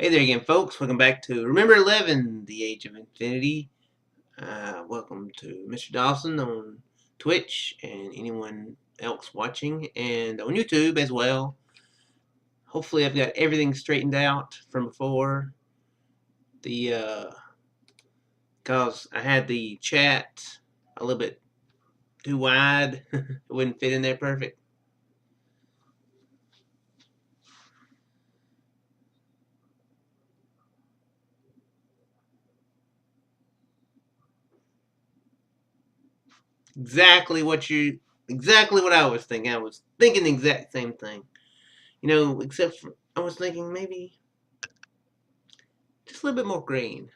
Hey there again, folks. Welcome back to Remember 11, The Age of Infinity. Welcome to Mr. Dawson on Twitch and anyone else watching, and on YouTube as well. Hopefully, I've got everything straightened out from before. Because I had the chat a little bit too wide, it wouldn't fit in there perfect. Exactly what I was thinking. I was thinking the exact same thing. Except for I was thinking maybe just a little bit more green.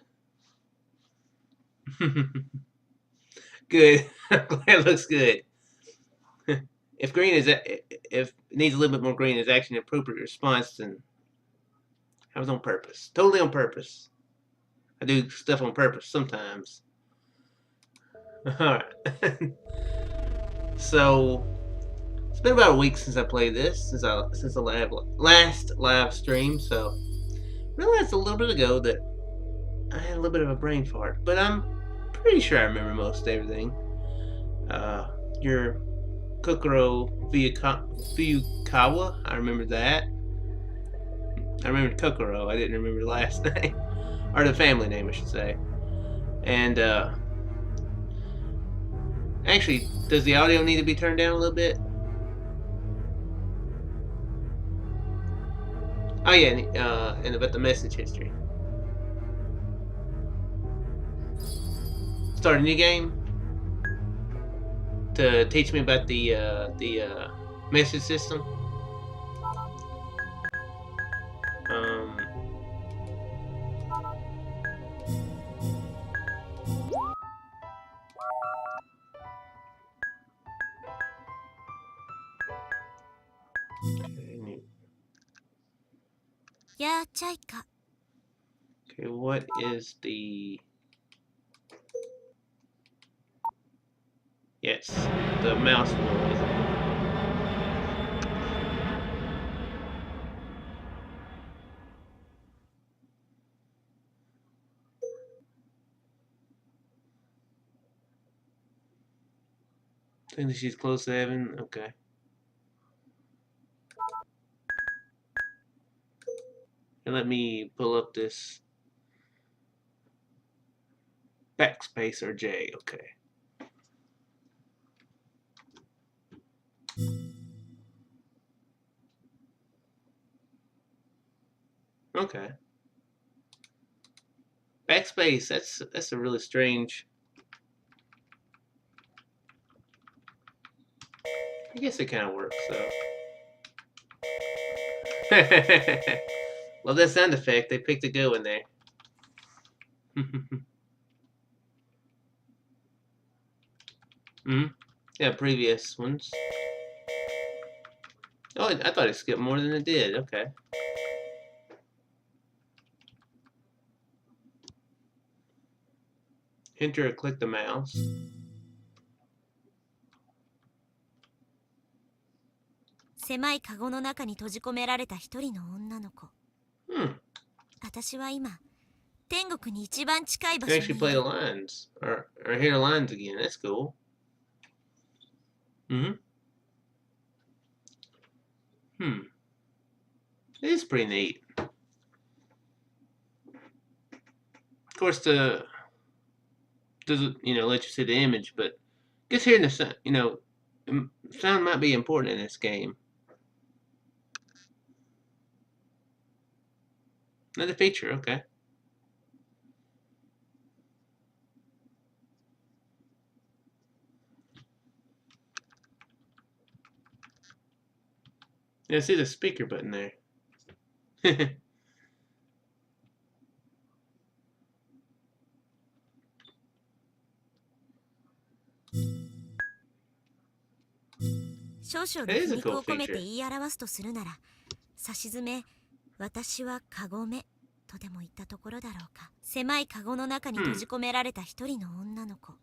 Good. I'm glad it looks good. If it needs a little bit more green is actually an appropriate response, then I was on purpose. Totally on purpose. I do stuff on purpose sometimes. Alright. So it's been about a week since I played this, since the last live stream, so I realized a little bit ago that I had a little bit of a brain fart, but I'm pretty sure I remember most everything. Your Kokoro Fuyukawa, I remember that. I remembered Kokoro, I didn't remember the last name. Or the family name, I should say. And, actually, does the audio need to be turned down a little bit? Oh, yeah, and about the message history. Start a new game to teach me about the message system. Okay, what is the... Yes, the mouse noise. I think she's close to heaven. Okay. And let me pull up this backspace or J. Okay. Okay. Backspace. That's a really strange. I guess it kind of works though. Love that sound effect. They picked a good one there. Yeah, previous ones. Oh, I thought it skipped more than it did. Okay. Enter or click the mouse. Hmm. You can actually play the lines or hear the lines again. That's cool. It is pretty neat. Of course, doesn't let you see the image, but just hearing the sound, sound might be important in this game. Another feature, okay. Yeah, see the speaker button there. That is a cool feature. 私はカゴメとでも言ったところだろうか。狭いカゴの中に閉じ込められた一人の女の子。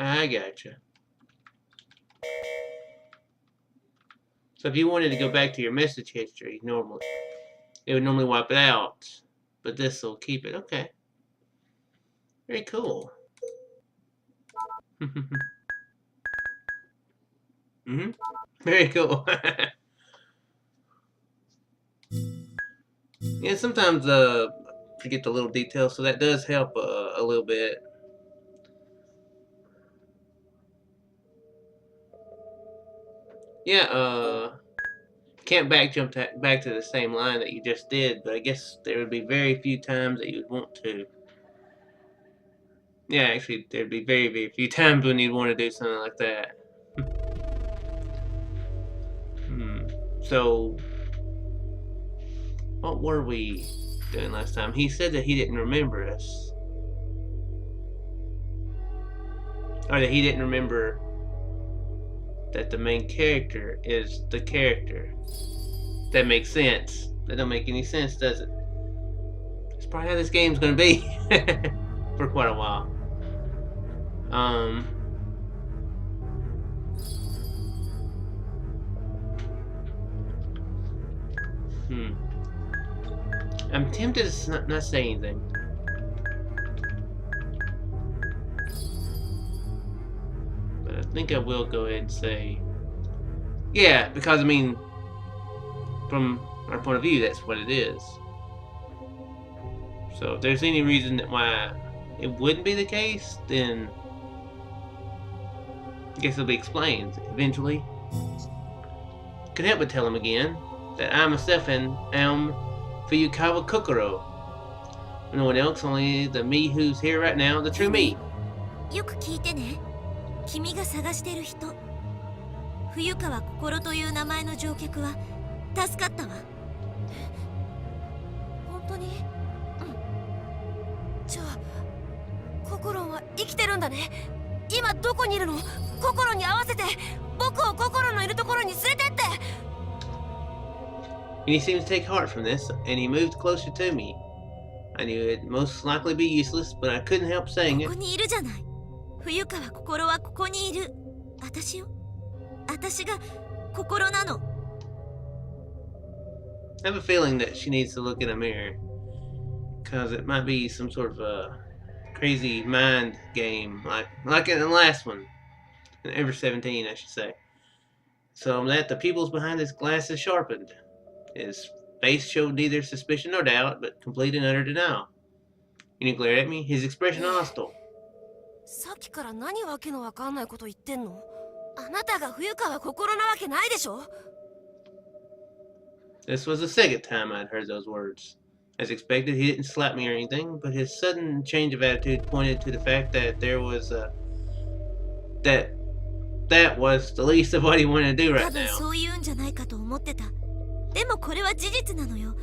I gotcha. So if you wanted to go back to your message history, it would normally wipe it out, but this will keep it. Okay, very cool. Mm-hmm. Very cool. Yeah, sometimes forget the little details, so that does help a little bit. Yeah, can't back to the same line that you just did, but I guess there would be very few times that you would want to. Yeah, actually, there'd be very, very few times when you'd want to do something like that. So, what were we doing last time? He said that he didn't remember us. Or that he didn't remember that the main character is the character. That makes sense. That don't make any sense, does it? That's probably how this game's gonna be for quite a while. I'm tempted to not say anything. But I think I will go ahead and say, yeah, because I mean, from our point of view, that's what it is. So if there's any reason why it wouldn't be the case, then I guess it'll be explained eventually. Couldn't help but tell him again that I myself am Fuyukawa Kokoro. No one else, only the me who's here right now, the true me. よく聞いてね。君が探してる人、冬川心という名前の乗客は助かったわ。本当に？うん。じゃあ心は生きてるんだね。今どこにいるの？心に合わせて僕を心のいるところに連れてって。And he seems to take heart from this, and he moved closer to me. I knew it'd most likely be useless, but I couldn't help saying it. ここにいるじゃない。冬川心はここにいる。私よ。私が心なの。I have a feeling that she needs to look in a mirror, because it might be some sort of a crazy mind game, like in the last one, in Ever 17, I should say. So that the pupils behind his glasses sharpened. His face showed neither suspicion nor doubt, but complete and utter denial. And he glared at me, his expression hostile. さっきから何わけのわかんないこと言ってんの？あなたが冬川心なわけないでしょ？ This was the second time I'd heard those words. As expected, he didn't slap me or anything, but his sudden change of attitude pointed to the fact that there was that was the least of what he wanted to do right now. 多分そういうんじゃないかと思ってた。でもこれは事実なのよ。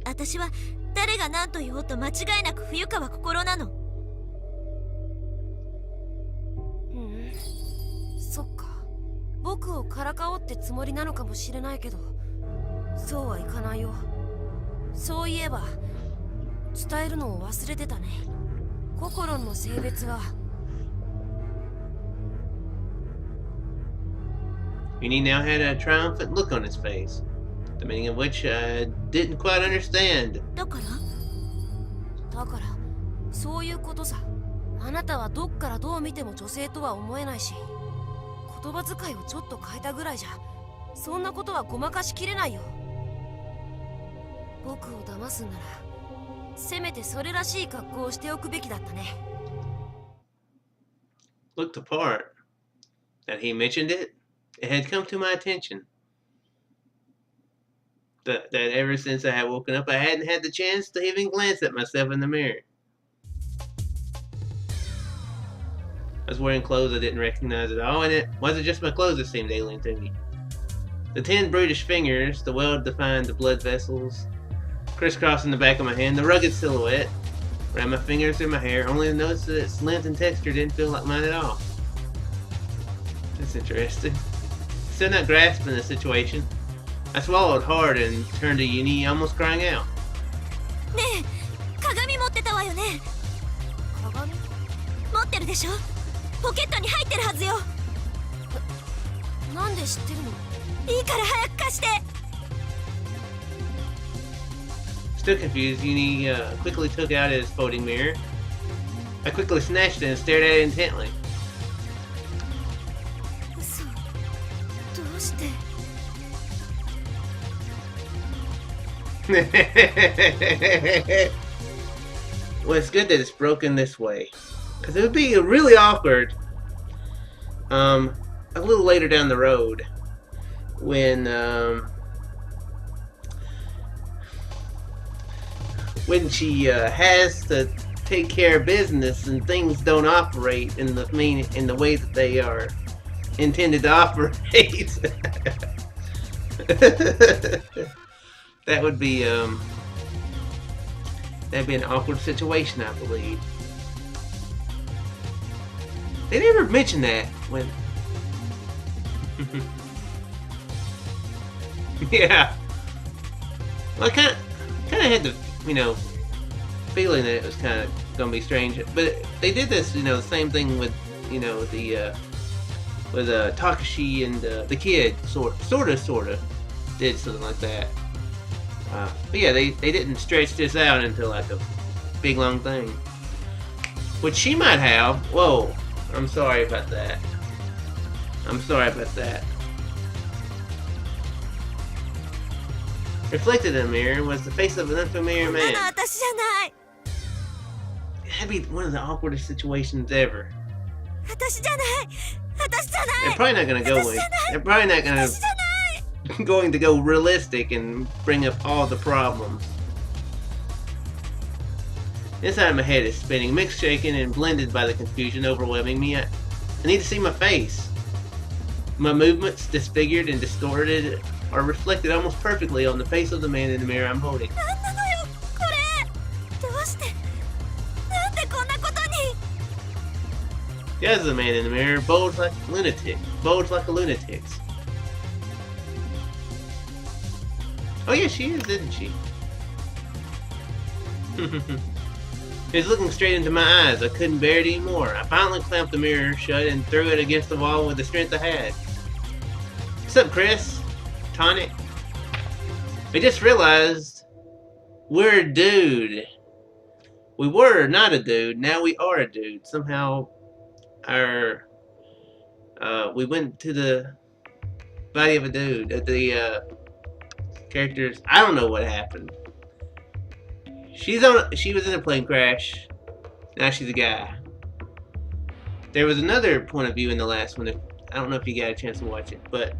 私は誰が何と言おうと間違いなく冬川心なの。そっか。僕をからかおうってつもりなのかもしれないけど、そうはいかないよ。そういえば伝えるのを忘れてたね。心の性別は。And he now had a triumphant look on his face, the meaning of which I didn't quite understand. だからそういうことさ。あなたはどっからどう見ても女性とは思えないし、言葉遣いをちょっと変えたぐらいじゃそんなことはごまかしきれないよ。僕を騙すんならせめてそれらしい格好をしておくべきだったね。 Looked the part. That he mentioned it, it had come to my attention. That ever since I had woken up, I hadn't had the chance to even glance at myself in the mirror. I was wearing clothes I didn't recognize at all, and it wasn't just my clothes that seemed alien to me. The 10 brutish fingers, the well-defined blood vessels, crisscrossing the back of my hand, the rugged silhouette, ran my fingers through my hair, only to notice that its length and texture didn't feel like mine at all. That's interesting. Still not grasping the situation, I swallowed hard and turned to Uni, almost crying out. ねえ、鏡持ってたわよね。鏡？持ってるでしょ？ポケットに入ってるはずよ。なんで知ってるの？いいから早く貸して。 Still confused, Uni quickly took out his folding mirror. I quickly snatched it and stared at it intently. 嘘、どうして。Well, it's good that it's broken this way, because it would be really awkward a little later down the road when she has to take care of business and things don't operate in the way that they are intended to operate. That would be that'd be an awkward situation, I believe. They never mentioned that when. Yeah. Well, I kind of had the feeling that it was kind of gonna be strange, but they did this the same thing with the with Takashi and the kid sorta did something like that. But yeah, they didn't stretch this out into like a big long thing, which she might have. Whoa, I'm sorry about that. Reflected in the mirror was the face of an unfamiliar man. That'd be one of the awkwardest situations ever. They're probably not gonna go with. They're probably not going to go realistic and bring up all the problems. Inside my head is spinning, mixed, shaken, and blended by the confusion overwhelming me. I need to see my face. My movements, disfigured and distorted, are reflected almost perfectly on the face of the man in the mirror I'm holding. The eyes of the man in the mirror bulged like a lunatic's. Oh yeah, she is, isn't she? He's looking straight into my eyes. I couldn't bear it anymore. I finally clamped the mirror shut and threw it against the wall with the strength I had. What's up, Chris? Tonic? I just realized we're a dude. We were not a dude. Now we are a dude. Somehow we went to the body of a dude. The characters. I don't know what happened. She was in a plane crash. Now she's a guy. There was another point of view in the last one. I don't know if you got a chance to watch it, but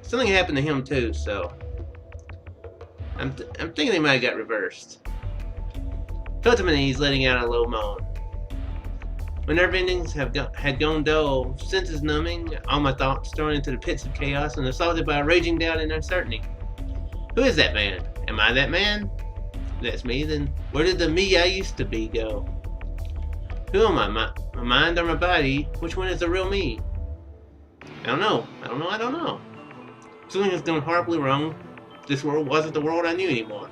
something happened to him too. So I'm thinking they might have got reversed. Fell to my knees, letting out a low moan. My nerve endings had gone dull, senses numbing, all my thoughts thrown into the pits of chaos and assaulted by raging doubt and uncertainty. Who is that man? Am I that man? If that's me, then where did the me I used to be go? Who am I? My mind or my body? Which one is the real me? I don't know. Something has gone horribly wrong. This world wasn't the world I knew anymore.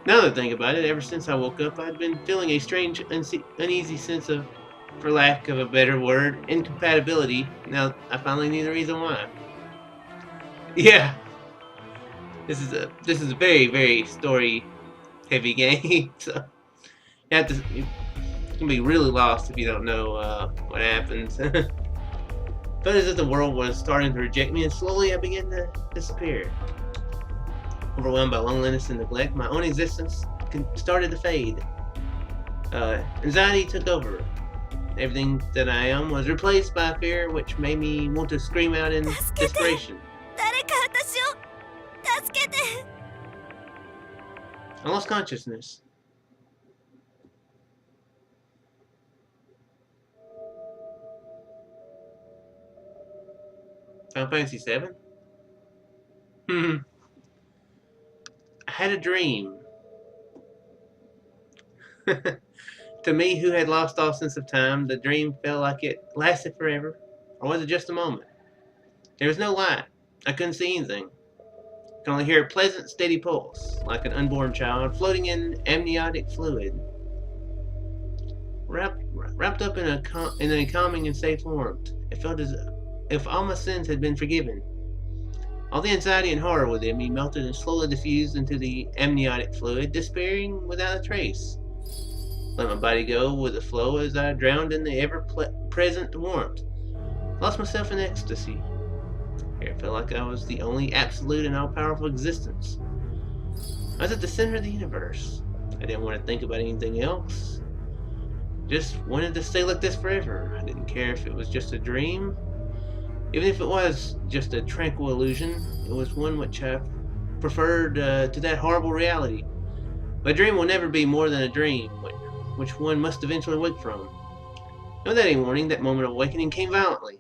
Now that I think about it, ever since I woke up, I'd been feeling a strange, uneasy sense of, for lack of a better word, incompatibility. Now I finally knew the reason why. Yeah, this is a very, very story-heavy game, so you can be really lost if you don't know what happens. But as if the world was starting to reject me, and slowly I began to disappear. Overwhelmed by loneliness and neglect, my own existence started to fade. Anxiety took over. Everything that I am was replaced by fear, which made me want to scream out in desperation. I lost consciousness. Final Fantasy VII? I had a dream. To me, who had lost all sense of time, the dream felt like it lasted forever. Or was it just a moment? There was no light. I couldn't see anything. I could only hear a pleasant, steady pulse, like an unborn child floating in amniotic fluid. wrapped up in a calming and safe warmth. It felt as if all my sins had been forgiven. All the anxiety and horror within me melted and slowly diffused into the amniotic fluid, disappearing without a trace. Let my body go with the flow as I drowned in the ever-present warmth. Lost myself in ecstasy. Here I felt like I was the only absolute and all-powerful existence. I was at the center of the universe. I didn't want to think about anything else. Just wanted to stay like this forever. I didn't care if it was just a dream. Even if it was just a tranquil illusion, it was one which I preferred to that horrible reality. My dream will never be more than a dream, which one must eventually wake from. And without any warning, that moment of awakening came violently.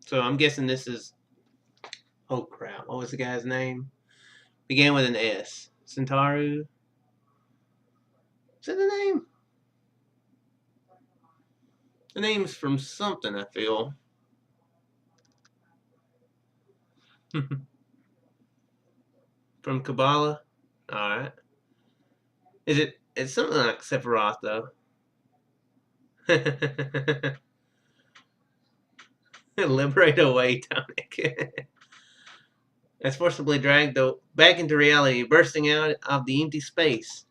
So I'm guessing this is... Oh crap, what was the guy's name? Began with an S. Centauru? Is that the name? The name's from something, I feel. From Kabbalah? Alright. It's something like Sephiroth, though. Liberate away, Tonic. As forcibly dragged back into reality, bursting out of the empty space.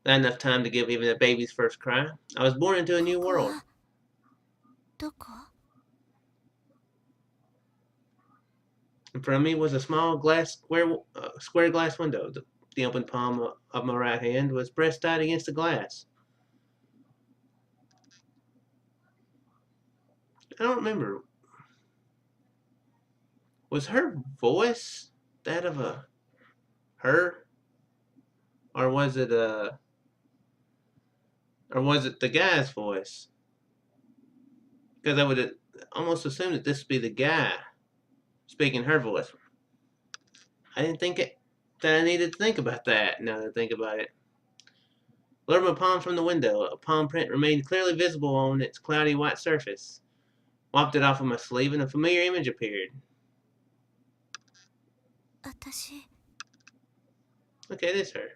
Not enough time to give even a baby's first cry. I was born into a new world. In front of me was a small square glass window. The open palm of my right hand was pressed tight against the glass. I don't remember. Was her voice that of a her? Or was it the guy's voice? Because I would almost assume that this would be the guy speaking her voice. I didn't think that I needed to think about that, now that I think about it. Lowered my palm from the window. A palm print remained clearly visible on its cloudy white surface. Wiped it off of my sleeve and a familiar image appeared. Okay, it is her.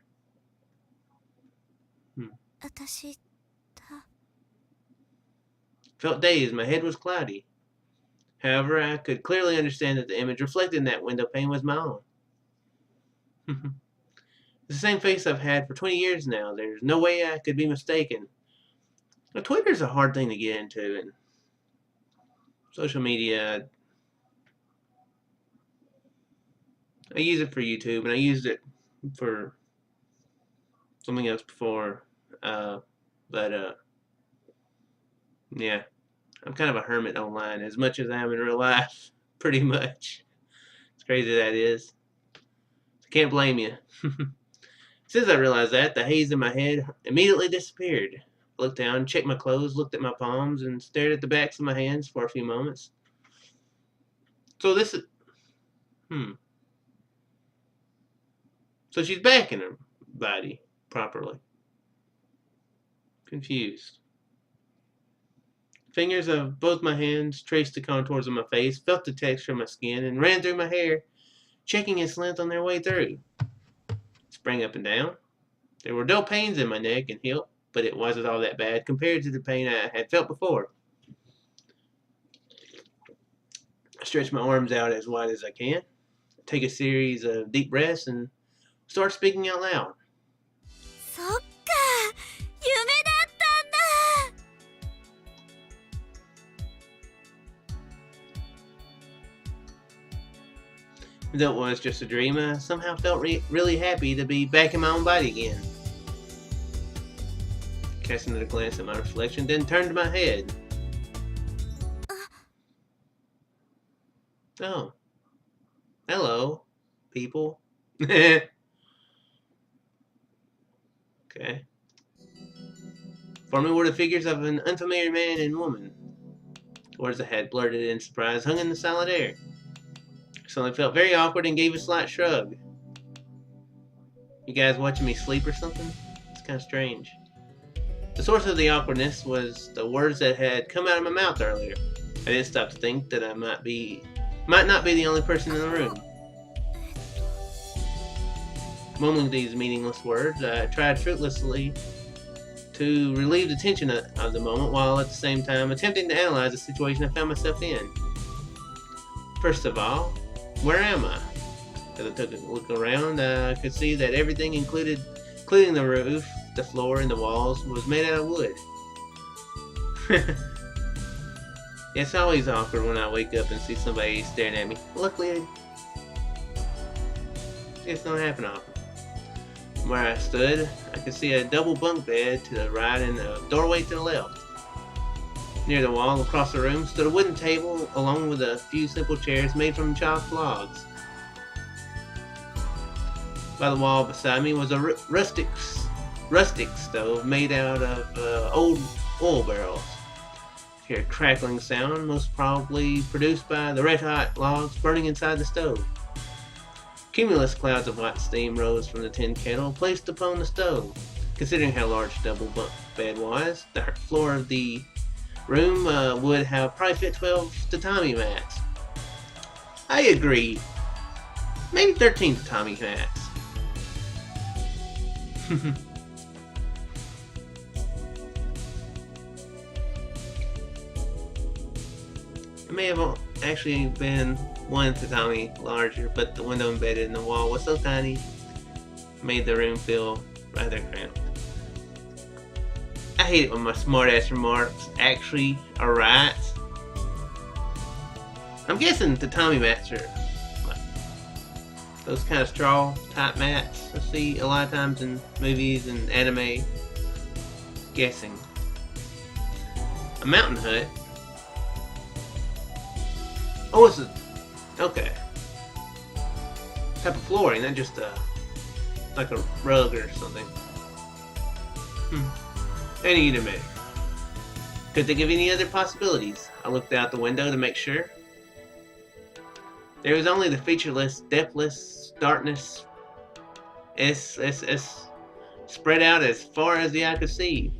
Felt dazed. My head was cloudy. However, I could clearly understand that the image reflected in that window pane was my own. It's the same face I've had for 20 years now. There's no way I could be mistaken. Now, Twitter's a hard thing to get into, and social media, I use it for YouTube, and I used it for something else before, yeah, I'm kind of a hermit online, as much as I am in real life, pretty much. It's crazy that is. I can't blame you. As soon as I realized that, the haze in my head immediately disappeared. I looked down, checked my clothes, looked at my palms, and stared at the backs of my hands for a few moments. So this is... So she's back in her body properly. Confused. Fingers of both my hands traced the contours of my face, felt the texture of my skin, and ran through my hair, checking its length on their way through. Sprang up and down. There were dull pains in my neck and hip, but it wasn't all that bad compared to the pain I had felt before. I stretch my arms out as wide as I can, take a series of deep breaths, and start speaking out loud. Though it was just a dream, I somehow felt really happy to be back in my own body again. Casting another glance at my reflection, then turned my head. Oh. Hello, people. Okay. For me were the figures of an unfamiliar man and woman. Words I had blurted in surprise hung in the silent air. Suddenly felt very awkward and gave a slight shrug. You guys watching me sleep or something? It's kind of strange. The source of the awkwardness was the words that had come out of my mouth earlier. I didn't stop to think that I might not be the only person in the room. Mumbling these meaningless words, I tried fruitlessly to relieve the tension of the moment while at the same time attempting to analyze the situation I found myself in. First of all, where am I? As I took a look around, I could see that everything including the roof, the floor, and the walls was made out of wood. It's always awkward when I wake up and see somebody staring at me. Luckily, it's not happening often. From where I stood, I could see a double bunk bed to the right and a doorway to the left. Near the wall across the room stood a wooden table along with a few simple chairs made from chopped logs. By the wall beside me was a rustic stove made out of old oil barrels. I hear a crackling sound, most probably produced by the red-hot logs burning inside the stove. Cumulus clouds of hot steam rose from the tin kettle placed upon the stove. Considering how large the double bunk bed was, the floor of the room would have probably fit 12 tatami mats. I agree. Maybe 13 tatami mats. It may have actually been one tatami larger, but the window embedded in the wall was so tiny, it made the room feel rather cramped. I hate it when my smartass remarks actually are right. I'm guessing tatami mats are like those kind of straw type mats I see a lot of times in movies and anime. Guessing. A mountain hut. Oh, it's a... okay. Type of flooring, not just like a rug or something. Any either matter. Could think of any other possibilities. I looked out the window to make sure. There was only the featureless, depthless darkness spread out as far as the eye could see.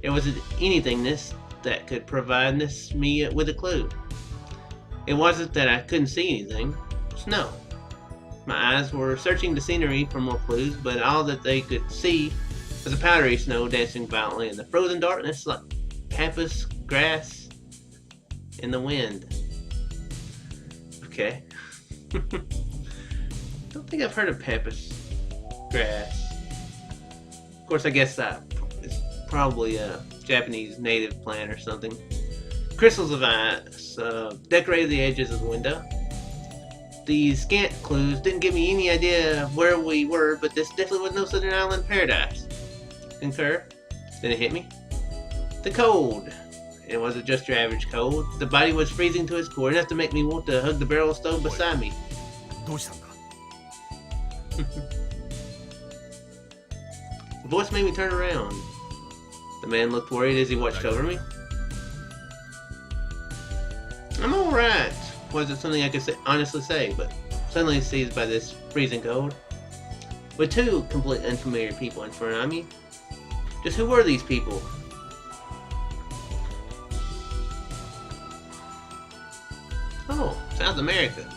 There wasn't anythingness that could provide me with a clue. It wasn't that I couldn't see anything. Snow. My eyes were searching the scenery for more clues, but all that they could see was a powdery snow dancing violently in the frozen darkness like pampas grass in the wind. Okay. Don't think I've heard of pampas grass. Of course, I guess that is probably a Japanese native plant or something. Crystals of ice decorated the edges of the window. These scant clues didn't give me any idea where we were, but this definitely was no southern island paradise. Concur? Then it hit me. The cold. It wasn't just your average cold. The body was freezing to its core, enough to make me want to hug the barrel stove beside me. The voice made me turn around. The man looked worried as he watched over me. I'm alright, wasn't something I could honestly say, but suddenly seized by this freezing cold. With two completely unfamiliar people in front of me. Just who were these people? Oh, South America.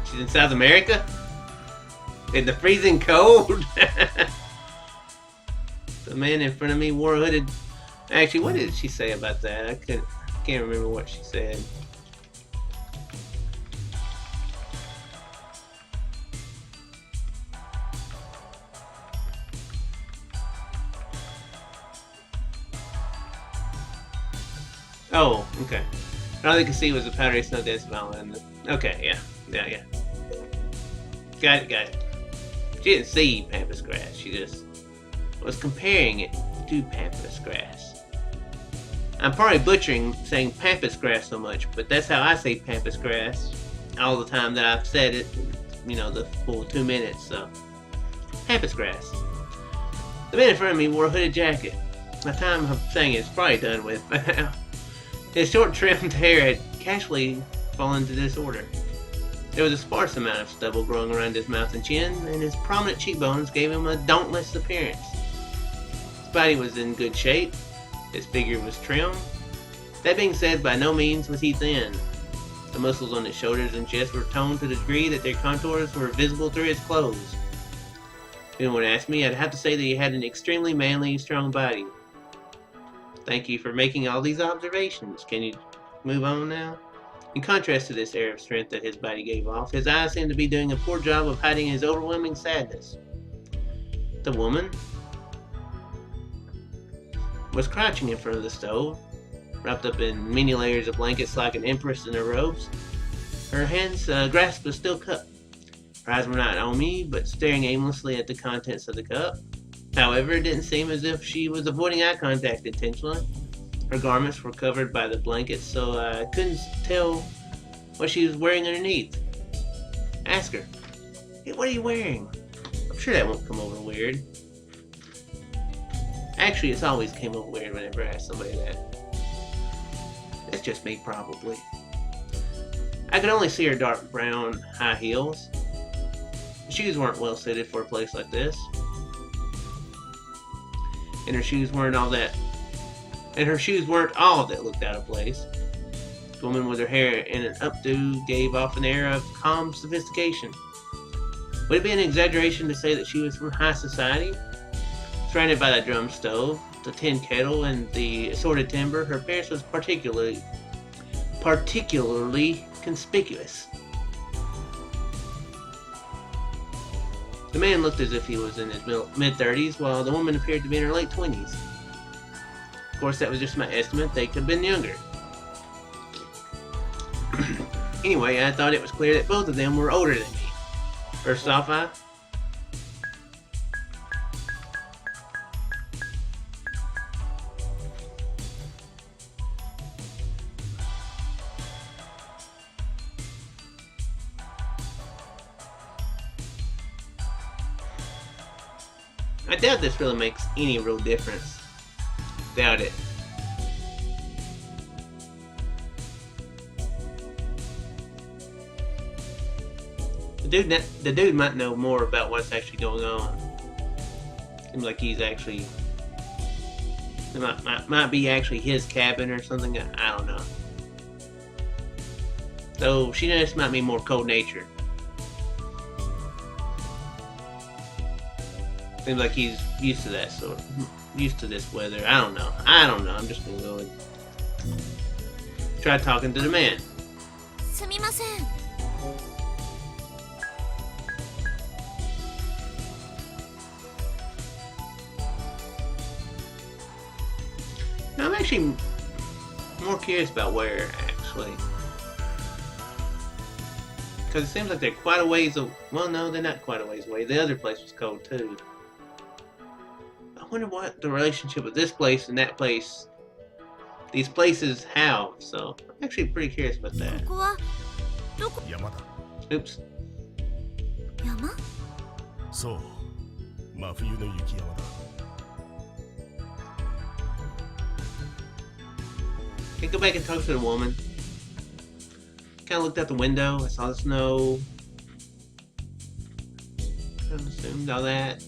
She's in South America? In the freezing cold? The man in front of me wore a hooded... Actually, what did she say about that? I can't remember what she said. Oh, okay. All they could see was a powdery snow dance violin. Okay, yeah. Got it. She didn't see pampas grass. She just was comparing it to pampas grass. I'm probably butchering saying pampas grass so much, but that's how I say pampas grass all the time that I've said it, the full 2 minutes, so. Pampas grass. The man in front of me wore a hooded jacket. My time of saying it's probably done with by now. His short trimmed hair had casually fallen into disorder. There was a sparse amount of stubble growing around his mouth and chin, and his prominent cheekbones gave him a dauntless appearance. His body was in good shape. His figure was trim. That being said, by no means was he thin. The muscles on his shoulders and chest were toned to the degree that their contours were visible through his clothes. If anyone asked me, I'd have to say that he had an extremely manly, strong body. Thank you for making all these observations. Can you move on now? In contrast to this air of strength that his body gave off, his eyes seemed to be doing a poor job of hiding his overwhelming sadness. The woman was crouching in front of the stove, wrapped up in many layers of blankets like an empress in her robes. Her hands grasped a steel cup. Her eyes were not on me, but staring aimlessly at the contents of the cup. However, it didn't seem as if she was avoiding eye contact intentionally. Her garments were covered by the blankets, so I couldn't tell what she was wearing underneath. Ask her, "Hey, what are you wearing?" I'm sure that won't come over weird. Actually, it's always came over weird whenever I ask somebody that. That's just me, probably. I could only see her dark brown high heels. The shoes weren't well suited for a place like this. And her shoes weren't all that looked out of place. The woman with her hair in an updo gave off an air of calm sophistication. Would it be an exaggeration to say that she was from high society? Surrounded by the drum stove, the tin kettle, and the assorted timber, her appearance was particularly conspicuous. The man looked as if he was in his mid-30s, while the woman appeared to be in her late 20s. Of course, that was just my estimate. They could have been younger. Anyway, I thought it was clear that both of them were older than me. First off, I doubt this really makes any real difference. Doubt it. The dude might know more about what's actually going on. Seems like he's actually... It might be actually his cabin or something. I don't know. Though she just might be more cold-natured. Seems like he's used to that sort of, used to this weather. I don't know. I'm just gonna go and try talking to the man. すみません。 Now, I'm actually more curious about where, actually. Because it seems like they're quite a ways away. Well, no, they're not quite a ways away. The other place was cold, too. I wonder what the relationship with this place and that place, these places have. So, I'm actually pretty curious about that. ここはどこ？ 山だ。 Oops. 山？ そう、真冬の雪山だ。 Can I go back and talk to the woman? Kind of looked out the window. I saw the snow. Kind of assumed all that.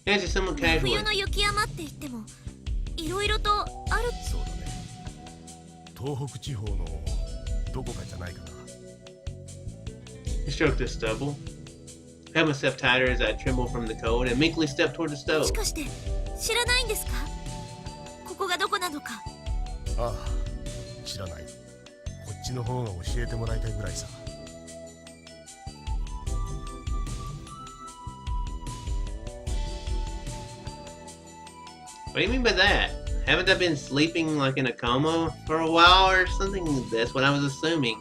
Yeah, just somewhat 真 casually. 冬の雪山って言ってもいろいろとある。そうだね。東北地方のどこかじゃないかな。 I stroked the stubble. I held myself tighter as I trembled from the cold and meekly stepped toward the も stove. しかして知らないんですか？ここがどこなのか。 ああ、知らない。こっちの方が教えてもらいたいぐらいさ。 What do you mean by that? Haven't I been sleeping like in a coma for a while or something? That's what I was assuming.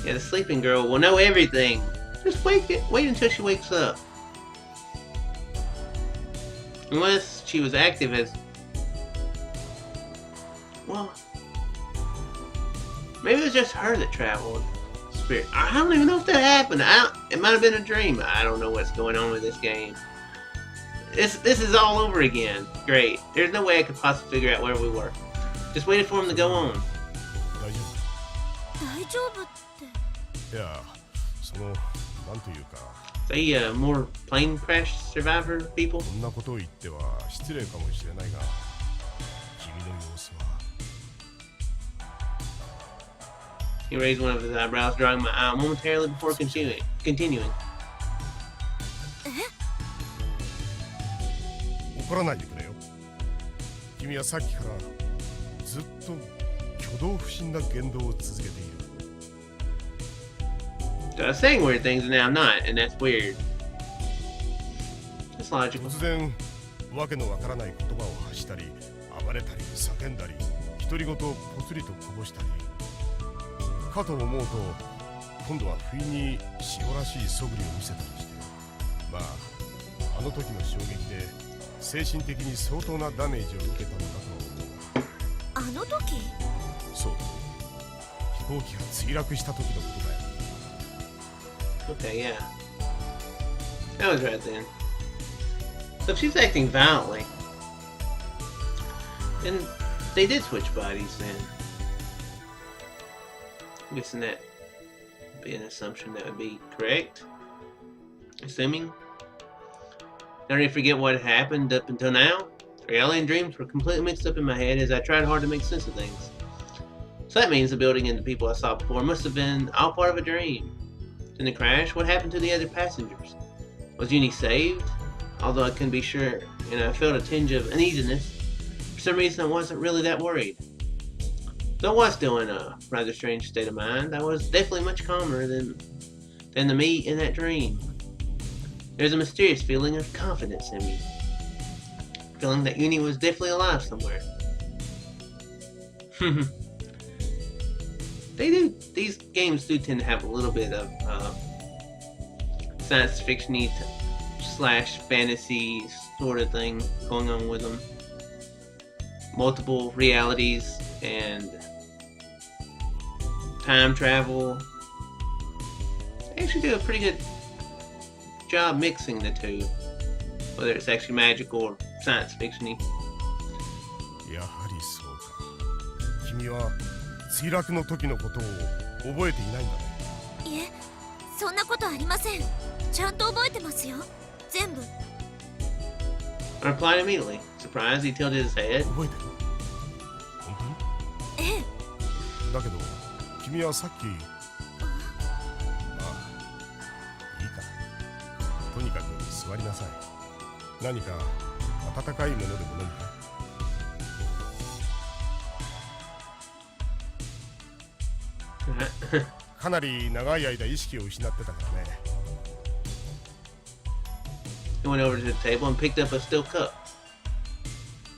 Yeah, the sleeping girl will know everything. Just wait until she wakes up. Unless she was active as... Well... Maybe it was just her that traveled. Spirit. I don't even know if that happened. It might have been a dream. I don't know what's going on with this game. This is all over again. Great. There's no way I could possibly figure out where we were. Just waited for him to go on. 大丈大丈夫って。夫。いや、その、なんというか。 Say, more plane crash survivor people? こんなことを言っては失礼かもしれないが、君の様子は。He raised one of his eyebrows, drawing my eye momentarily before continuing. 怒らないでくれよ。君はさっきからずっと挙動不審な言動を続けている。So I was saying weird things and now I'm not, and that's weird. That's logical. 突然わけのわからない言葉を発したり、暴れたり叫んだり、独り言をぽつりとこぼしたり。かと思うと、今度は不意に塩らしい素振りを見せたりして、まああの時の衝撃で精神的に相当なダメージを受けたのだと思う。あの時？そうだ。飛行機が墜落した時のことだよ。Okay, yeah. That was right then. So if she's acting violently, then they did switch bodies then. I'm guessing that would be an assumption that would be correct. Assuming. Don't even forget what happened up until now. Reality and dreams were completely mixed up in my head as I tried hard to make sense of things. So that means the building and the people I saw before must have been all part of a dream. In the crash, what happened to the other passengers? Was Uni saved? Although I couldn't be sure, and I felt a tinge of uneasiness. For some reason, I wasn't really that worried. Though I was still in a rather strange state of mind, I was definitely much calmer than the me in that dream. There's a mysterious feeling of confidence in me. Feeling that Uni was definitely alive somewhere. These games do tend to have a little bit of science fiction-y slash fantasy sort of thing going on with them. Multiple realities and time travel. They actually do a pretty good job mixing the two, whether it's actually magical or science fiction-y. やはりそうか。君は墜落の時のことを覚えていないんだね。いえ、そんなことありません。ちゃんと覚えてますよ。全部。I replied immediately. Surprised, he tilted his head. 覚えてる？本当に？ええ。だけど、君はさっき。ああ、いいか。とにかく座りなさい。何か温かいものでも飲むか。かなり長い間意識を失ってたからね。He went over to the table and picked up a steel cup.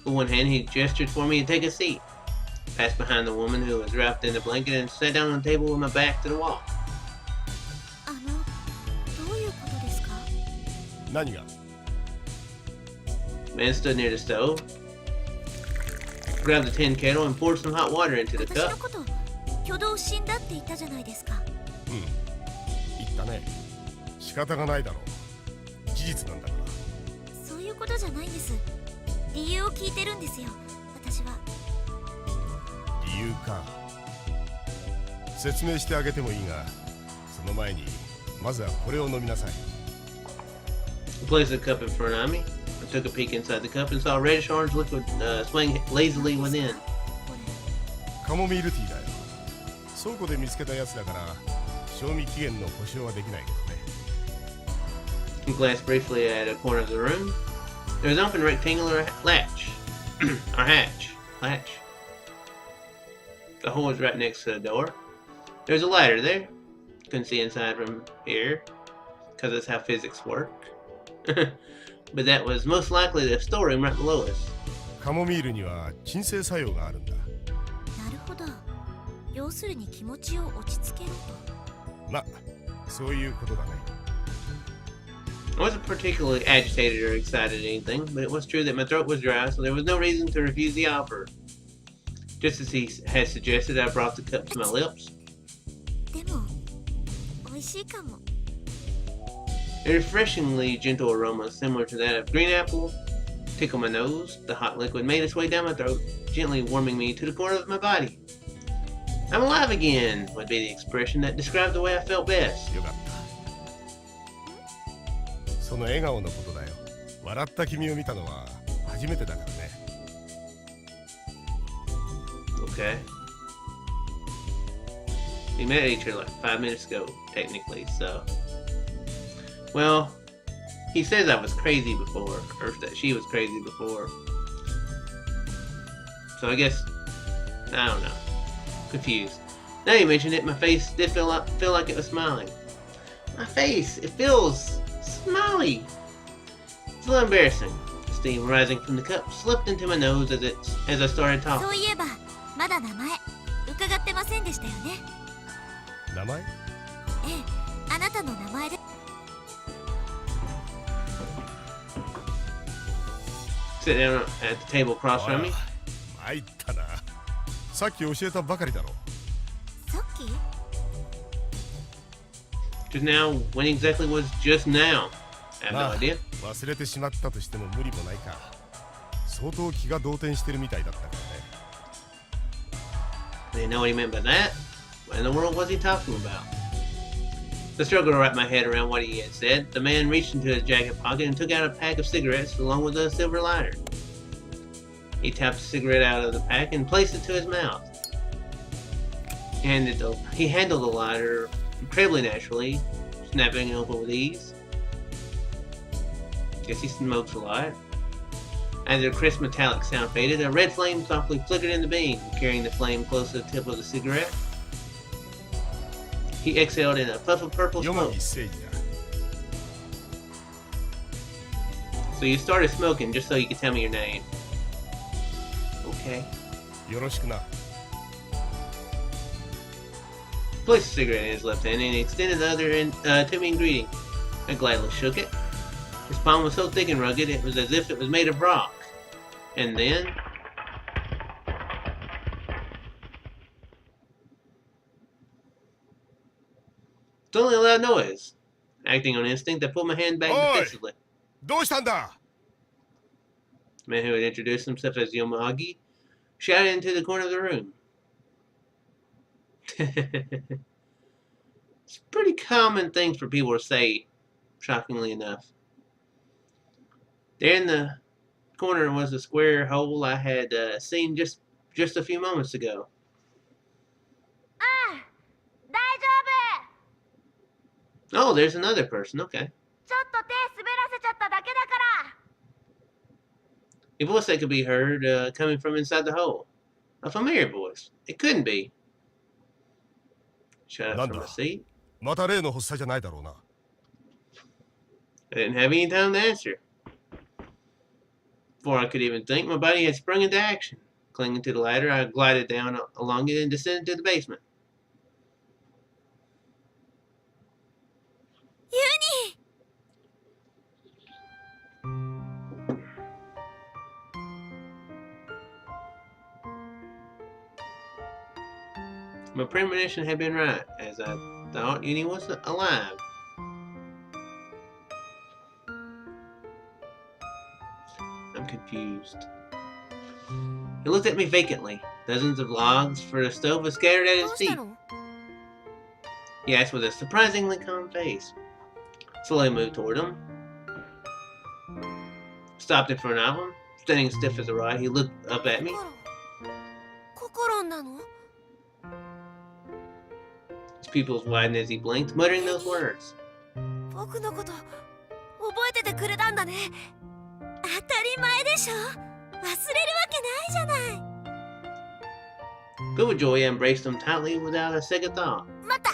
With one hand, he gestured for me to take a seat. Passed behind the woman who was wrapped in a blanket and sat down on the table with my back to the wall. どういうことですか？何が？ The man stood near the stove, grabbed the tin kettle, and poured some hot water into the 私の cup. こと挙動不審だって言ったじゃないですか。うん、言ったね。仕方がないだろう。事実なんだから。そういうことじゃないんです。理由を聞いてるんですよ、私は。理由か。説明してあげてもいいが、その前にまずはこれを飲みなさい。He placed the cup in front of me. I took a peek inside the cup and saw a reddish-orange liquid swaying lazily within. カモミールティーだよ。倉庫で見つけたやつだから、賞味期限の保証はできないけどね。He glanced briefly at a corner of the room. There was an open rectangular latch. or hatch. Latch. The hole was right next to the door. There's a ladder there. Couldn't see inside from here, because that's how physics work. But that was most likely the storeroom right below us. カモミールには鎮静作用があるんだ。なるほど。要するに気持ちを落ち着けろと。ま、そういうことだね。I wasn't particularly agitated or excited or anything, but it was true that my throat was dry, so there was no reason to refuse the offer. Just as he had suggested, I brought the cup to my lips. でも、美味しいかも。A refreshingly gentle aroma similar to that of green apple tickled my nose. The hot liquid made its way down my throat, gently warming me to the core of my body. I'm alive again, would be the expression that described the way I felt best. よかった。その笑顔のことだよ。笑った君を見たのは初めてだからね。Okay. We met each other like 5 minutes ago, technically, so. Well, he says I was crazy before, or that she was crazy before. So I guess, I don't know. Confused. Now you mentioned it, my face did feel like it was smiling. My face, it feels smiley. It's a little embarrassing. Steam rising from the cup slipped into my nose as I started そう talking. いえばまだ名前伺ってませんでしたよね。名前？ええ、あなたの名前で。Sit down at the table across from me. 参ったな。さっき教えたばかりだろ。さっき？ Just now, when exactly was just now? I have no まあ idea. 忘れてしまったとしても無理もないか。相当気が動転してるみたいだったからね。I didn't know what he meant by that. What in the world was he talking about? I struggled to wrap my head around what he had said. The man reached into his jacket pocket and took out a pack of cigarettes along with a silver lighter. He tapped a cigarette out of the pack and placed it to his mouth. He handled the lighter incredibly naturally, snapping it open with ease. Guess he smokes a lot. As the crisp metallic sound faded, a red flame softly flickered in the beam, carrying the flame close to the tip of the cigarette. He exhaled in a puff of purple よ smoke. もぎ正義だ。 So you started smoking just so you could tell me your name. Okay. よろしくな。 He placed the cigarette in his left hand and he extended the other end to me in greeting. I gladly shook it. His palm was so thick and rugged it was as if it was made of rock. And then... Suddenly a loud noise. Acting on instinct, I pulled my hand back Oi! defensively. どうしたんだ？ The man who had introduced himself as Yomagi shouted into the corner of the room. It's a pretty common thing for people to say, shockingly enough. There in the corner was a square hole I had seen just a few moments ago. ああ、大丈夫。 Oh, there's another person. Okay. ちょっと手滑らせちゃっただけだから。 A voice that could be heard coming from inside the hole. A familiar voice. It couldn't be. Shut up from my seat. また例の発作じゃないだろうな。 I didn't have any time to answer. Before I could even think, my body had sprung into action. Clinging to the ladder, I glided down along it and descended to the basement. ユニ。 My premonition had been right, as I thought Uni was alive. I'm confused. He looked at me vacantly. Dozens of logs for the stove were scattered at ど his うした feet. の？ He asked with a surprisingly calm face. Slowly moved toward him. Stopped in front of him. Standing stiff as a rod, he looked up at me. ココロンなの？ His pupils widened as he blinked, muttering those words. 僕のこと覚えててくれたんだね。当たり前でしょ。忘れるわけないじゃない。 Filled with joy, I embraced him tightly without a second thought. 待った。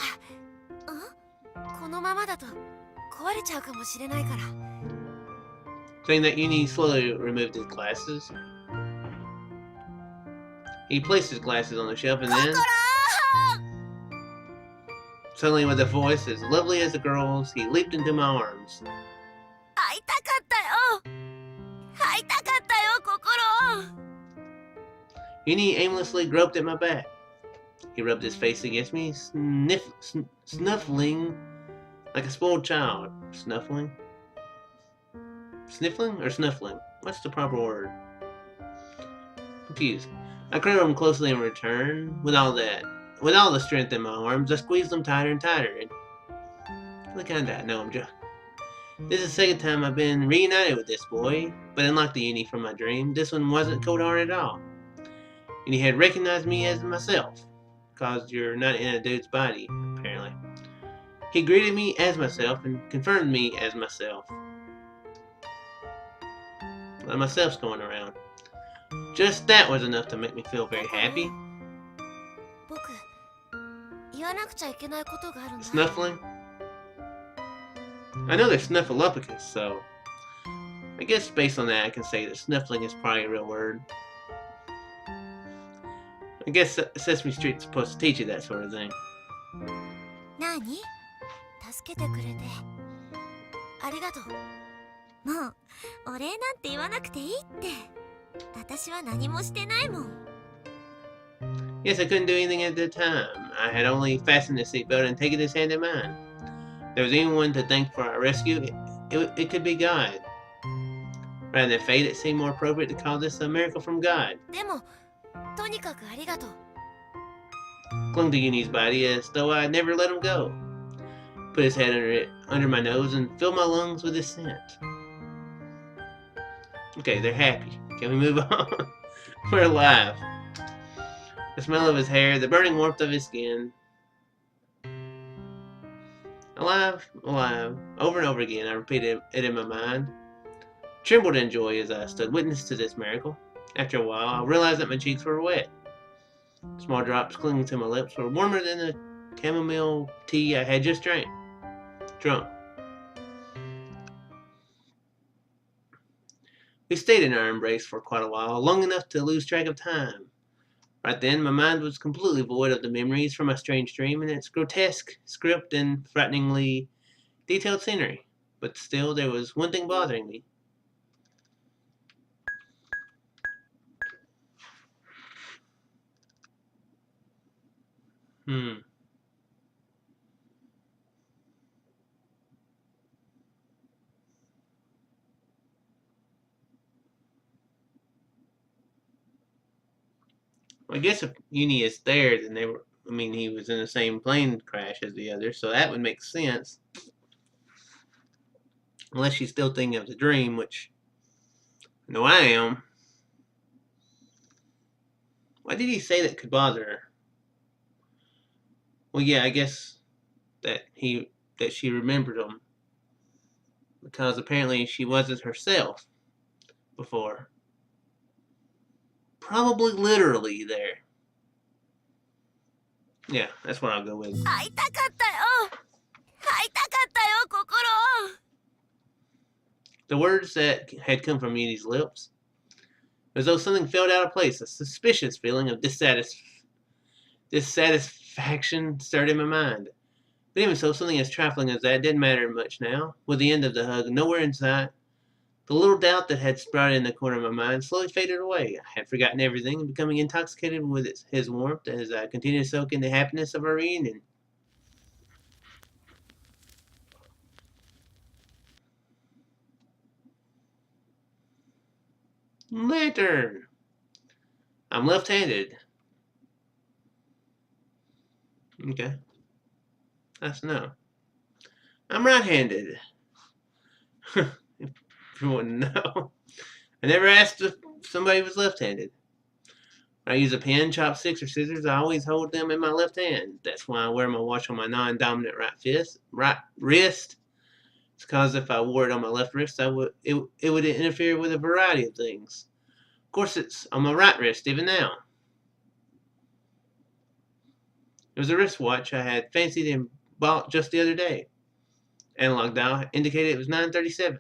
このままだと壊れちゃうかもしれないから。 Saying that Uni slowly removed his glasses. He placed his glasses on the shelf and then, suddenly with a voice as lovely as the girl's, he leaped into my arms. 会いたかったよ。会いたかったよ、ココロン。 Uni aimlessly groped at my back. He rubbed his face against me, snuffling like a spoiled child. Snuffling? Sniffling or snuffling? What's the proper word? Confused. I cradled him closely in return. With all the strength in my arms, I squeezed them tighter and tighter. Look at that. No, I'm joking. This is the second time I've been reunited with this boy, but unlike the Uni from my dream, this one wasn't cold-hearted at all. And he had recognized me as myself. because you're not in a dude's body, apparently. He greeted me as myself and confirmed me as myself. Well, myself's going around. Just that was enough to make me feel very happy. 僕言わなくちゃいけないことがあるんだ。 Snuffling? I know they're snuffleupagus, so I guess based on that I can say that snuffling is probably a real word. I guess Sesame Street's supposed to teach you that sort of thing. 何？助けてくれてありがとう。もうお礼なんて言わなくていいって。私は何もしてないもん。 Yes, I couldn't do anything at the time. I had only fastened his seatbelt and taken his hand in mine. If there was anyone to thank for our rescue, it could be God. Rather than fate, it seemed more appropriate to call this a miracle from God. でもとにかくありがとう。 Clung to Uni's body as though I'd never let him go. Put his head under my nose and filled my lungs with his scent. Okay, they're happy. Can we move on? We're alive. The smell of his hair, the burning warmth of his skin. Alive, alive. Over and over again, I repeated it in my mind. Trembled in joy as I stood witness to this miracle. After a while, I realized that my cheeks were wet. Small drops clinging to my lips were warmer than the chamomile tea I had just drunk. We stayed in our embrace for quite a while, long enough to lose track of time. Right then, my mind was completely void of the memories from my strange dream and its grotesque script and frighteningly detailed scenery. But still, there was one thing bothering me. I guess if Uni is there, then he was in the same plane crash as the others, so that would make sense. Unless she's still thinking of the dream, which I know I am. Why did he say that could bother her? Well, yeah, I guess that she remembered him. Because apparently she wasn't herself before. Probably literally there. Yeah, that's what I'll go with. 会いたかったよ。会いたかったよ、心。 The words that had come from Uni's lips, as though something felt out of place, a suspicious feeling of dissatisfaction stirred in my mind. But even so, something as trifling as that didn't matter much now. With the end of the hug nowhere in sight, the little doubt that had sprouted in the corner of my mind slowly faded away. I had forgotten everything and becoming intoxicated with his warmth as I continued to soak in the happiness of our reunion. Lantern! I'm left-handed. Okay. That's no. I'm right-handed. If you want to know. I never asked if somebody was left-handed. When I use a pen, chopsticks, or scissors, I always hold them in my left hand. That's why I wear my watch on my non-dominant right wrist. It's because if I wore it on my left wrist, it would interfere with a variety of things. Of course, it's on my right wrist even now. It was a wristwatch I had fancied and bought just the other day. Analog dial indicated it was 9:37.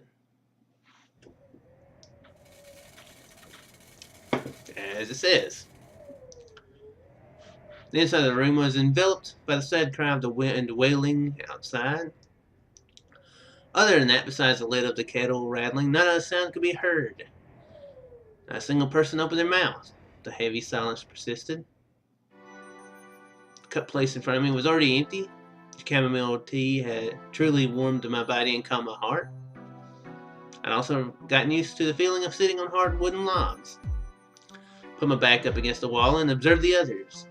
As it says. The inside of the room was enveloped by the sad cry of the wind wailing outside. Other than that, besides the lid of the kettle rattling, not a sound could be heard. Not a single person opened their mouth. The heavy silence persisted. The cup placed in front of me was already empty. The chamomile tea had truly warmed my body and calmed my heart. I'd also gotten used to the feeling of sitting on hard wooden logs. Put my back up against the wall and observed the others.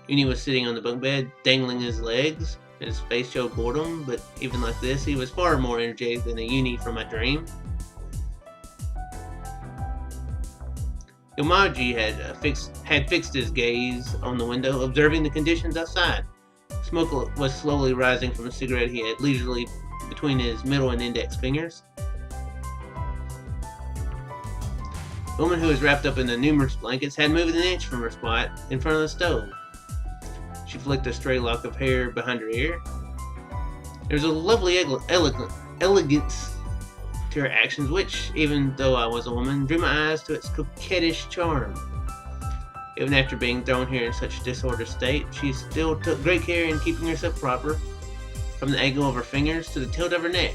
Uni was sitting on the bunk bed, dangling his legs. His face showed boredom, but even like this, he was far more energetic than the Uni from my dream. Yomaji had fixed his gaze on the window, observing the conditions outside. Smoke was slowly rising from a cigarette he had leisurely between his middle and index fingers. The woman, who was wrapped up in the numerous blankets, hadn't moved an inch from her spot in front of the stove. She flicked a stray lock of hair behind her ear. There was a lovely elegance to her actions which, even though I was a woman, drew my eyes to its coquettish charm. Even after being thrown here in such disordered state, she still took great care in keeping herself proper, from the angle of her fingers to the tilt of her neck.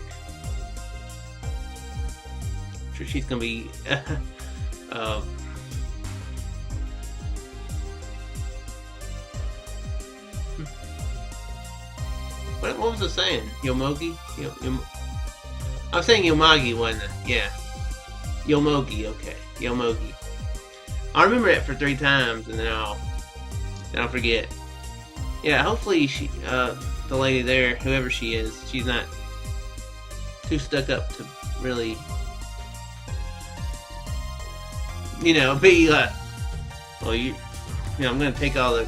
I'm sure she's gonna be what was I saying? Yomogi? I was saying Yomagi, wasn't it? Yeah. Yomogi, okay. Yomogi. I'll remember it for 3 times and then I'll forget. Yeah, hopefully the lady there, whoever she is, she's not too stuck up to really, be like, well, I'm gonna take all the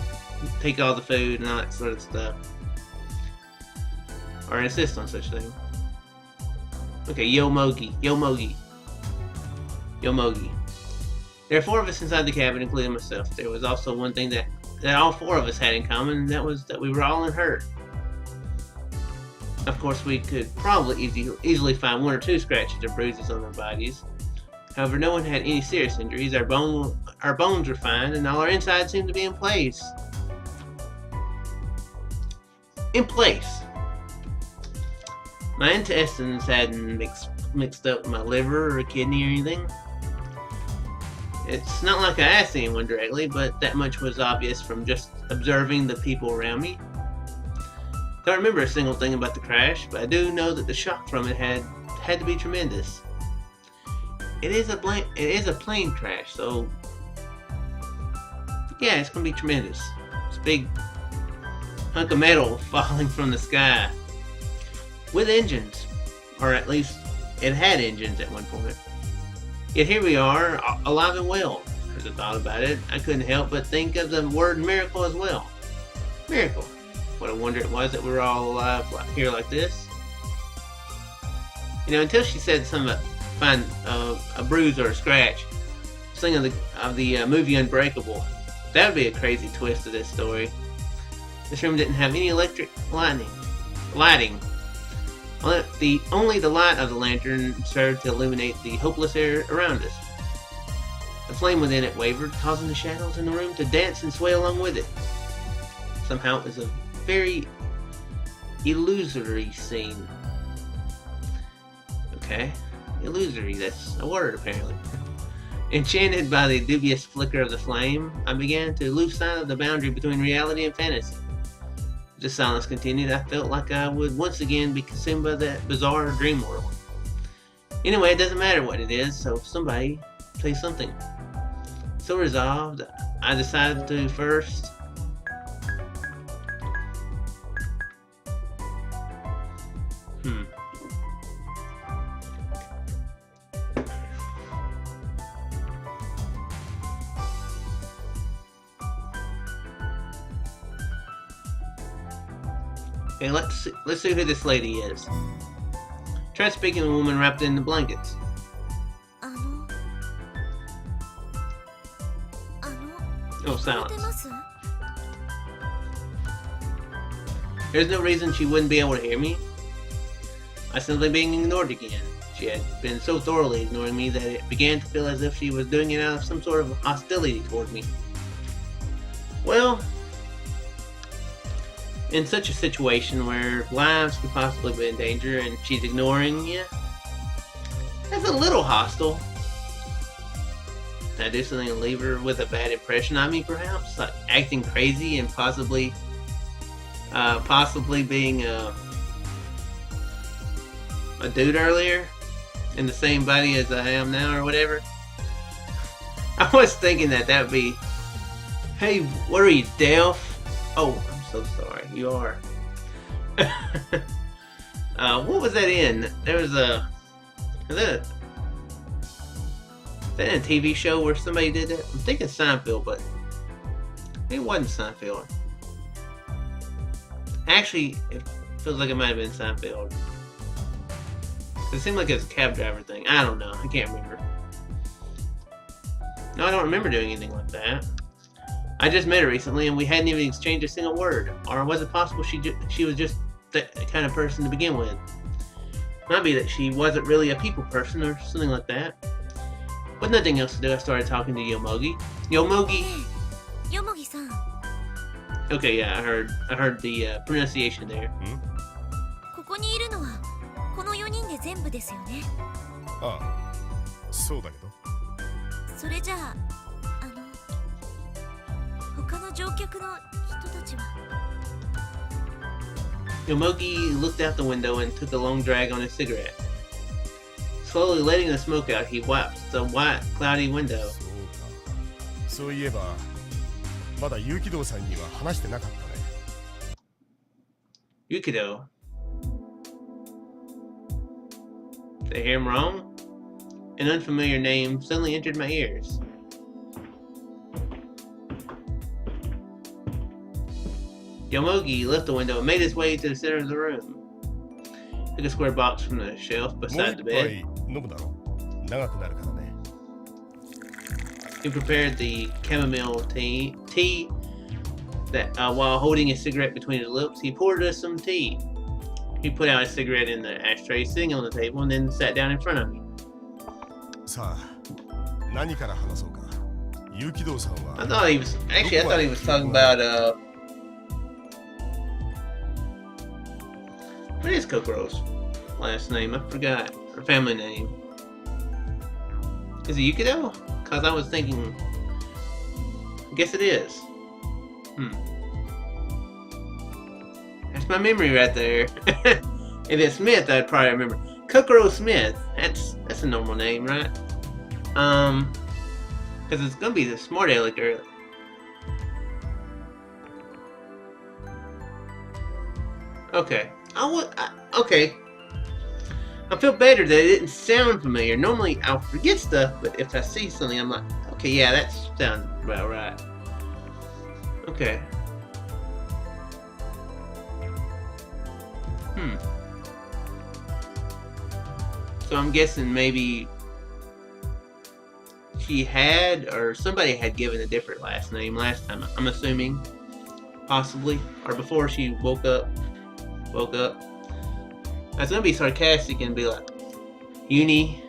food and all that sort of stuff, or insist on such thing. Okay, Yomogi. There are 4 of us inside the cabin, including myself. There was also one thing that all 4 of us had in common, and that was that we were all unhurt. Of course, we could probably easily find 1 or 2 scratches or bruises on our bodies. However, no one had any serious injuries. Our bones were fine, and all our insides seemed to be in place. My intestines hadn't mixed up my liver or a kidney or anything. It's not like I asked anyone directly, but that much was obvious from just observing the people around me. Don't remember a single thing about the crash, but I do know that the shock from it had to be tremendous. It is a plane crash, so yeah, it's gonna be tremendous. It's a big hunk of metal falling from the sky with engines, or at least it had engines at one point. Yet here we are, alive and well. As I thought about it, I couldn't help but think of the word miracle as well. Miracle. What a wonder it was that we were all alive here like this. Until she said something about find a bruise or a scratch. Thinking of the movie Unbreakable. That would be a crazy twist to this story. This room didn't have any electric lighting. Only the light of the lantern served to illuminate the hopeless air around us. The flame within it wavered, causing the shadows in the room to dance and sway along with it. Somehow it was a very illusory scene. Okay, illusory, that's a word apparently. Enchanted by the dubious flicker of the flame, I began to lose sight of the boundary between reality and fantasy. As the silence continued, I felt like I would once again be consumed by that bizarre dream world. Anyway, it doesn't matter what it is, so somebody say something. So resolved, I decided to first Okay, let's see who this lady is. Try speaking to a woman wrapped in the blankets. Oh, silence. There's no reason she wouldn't be able to hear me. I was simply being ignored again. She had been so thoroughly ignoring me that it began to feel as if she was doing it out of some sort of hostility toward me. Well, in such a situation where lives could possibly be in danger and she's ignoring you, that's a little hostile. Can I do something to leave her with a bad impression on me, perhaps? Like acting crazy and possibly being a dude earlier in the same body as I am now or whatever? I was thinking that would be, hey, what are you, deaf? Oh, I'm so sorry. You are. What was that in? There was is that in a TV show where somebody did that? I'm thinking Seinfeld, but it wasn't Seinfeld. Actually, it feels like it might have been Seinfeld. It seemed like it was a cab driver thing. I don't know. I can't remember. No, I don't remember doing anything like that. I just met her recently, and we hadn't even exchanged a single word. Or was it possible she was just that kind of person to begin with? Might be that she wasn't really a people person or something like that. With nothing else to do, I started talking to Yomogi. Yomogi. よもぎさん Okay, yeah, I heard the pronunciation there. ここにいるのはこの4人で全部ですよね。ああ、そうだけど。それじゃあ他の乗客の人たちは。 Yomogi looked out the window and took a long drag on his cigarette. Slowly letting the smoke out, he wiped the white, cloudy window. そうか。そういえば、まだ有機堂さんには話してなかったね。Yukido. Did I hear him wrong? An unfamiliar name suddenly entered my ears. Yomogi left the window and made his way to the center of the room. Took a square box from the shelf もう beside 一 the 杯 bed. 飲むだろう。長くなるからね。He prepared the chamomile tea that while holding his cigarette between his lips, he poured us some tea. He put out his cigarette in the ashtray sitting on the table and then sat down in front of me. さあ、何から話そうか。有機堂さんは。I thought he was talking about what is Kokoro's last name? I forgot. Her family name. Is it Yukido? Cause I was thinking I guess it is. That's my memory right there. If it's Smith, I'd probably remember. Kokoro Smith. That's a normal name, right? Cause it's gonna be the smart aleck early. Okay. Okay. I feel better that it didn't sound familiar. Normally I'll forget stuff, but if I see something, I'm like, okay, yeah, that sounds about right. Okay. So I'm guessing maybe she had, or somebody had given a different last name last time. I'm assuming, possibly, or before she woke up. I was gonna be sarcastic and be like, Uni,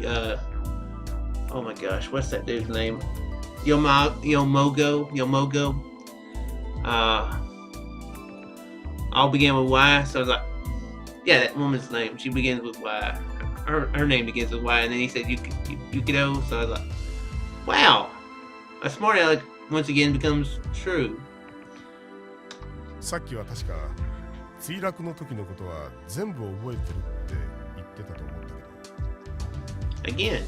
oh my gosh, what's that dude's name? Yomogo. All began with Y, so I was like, yeah, that woman's name. She begins with Y. Her name begins with Y, and then he said Yukido, so I was like, wow, a smart aleck once again becomes true. さっきは確か墜落の時のことは全部覚えてるって言ってたと思うんだけど。Again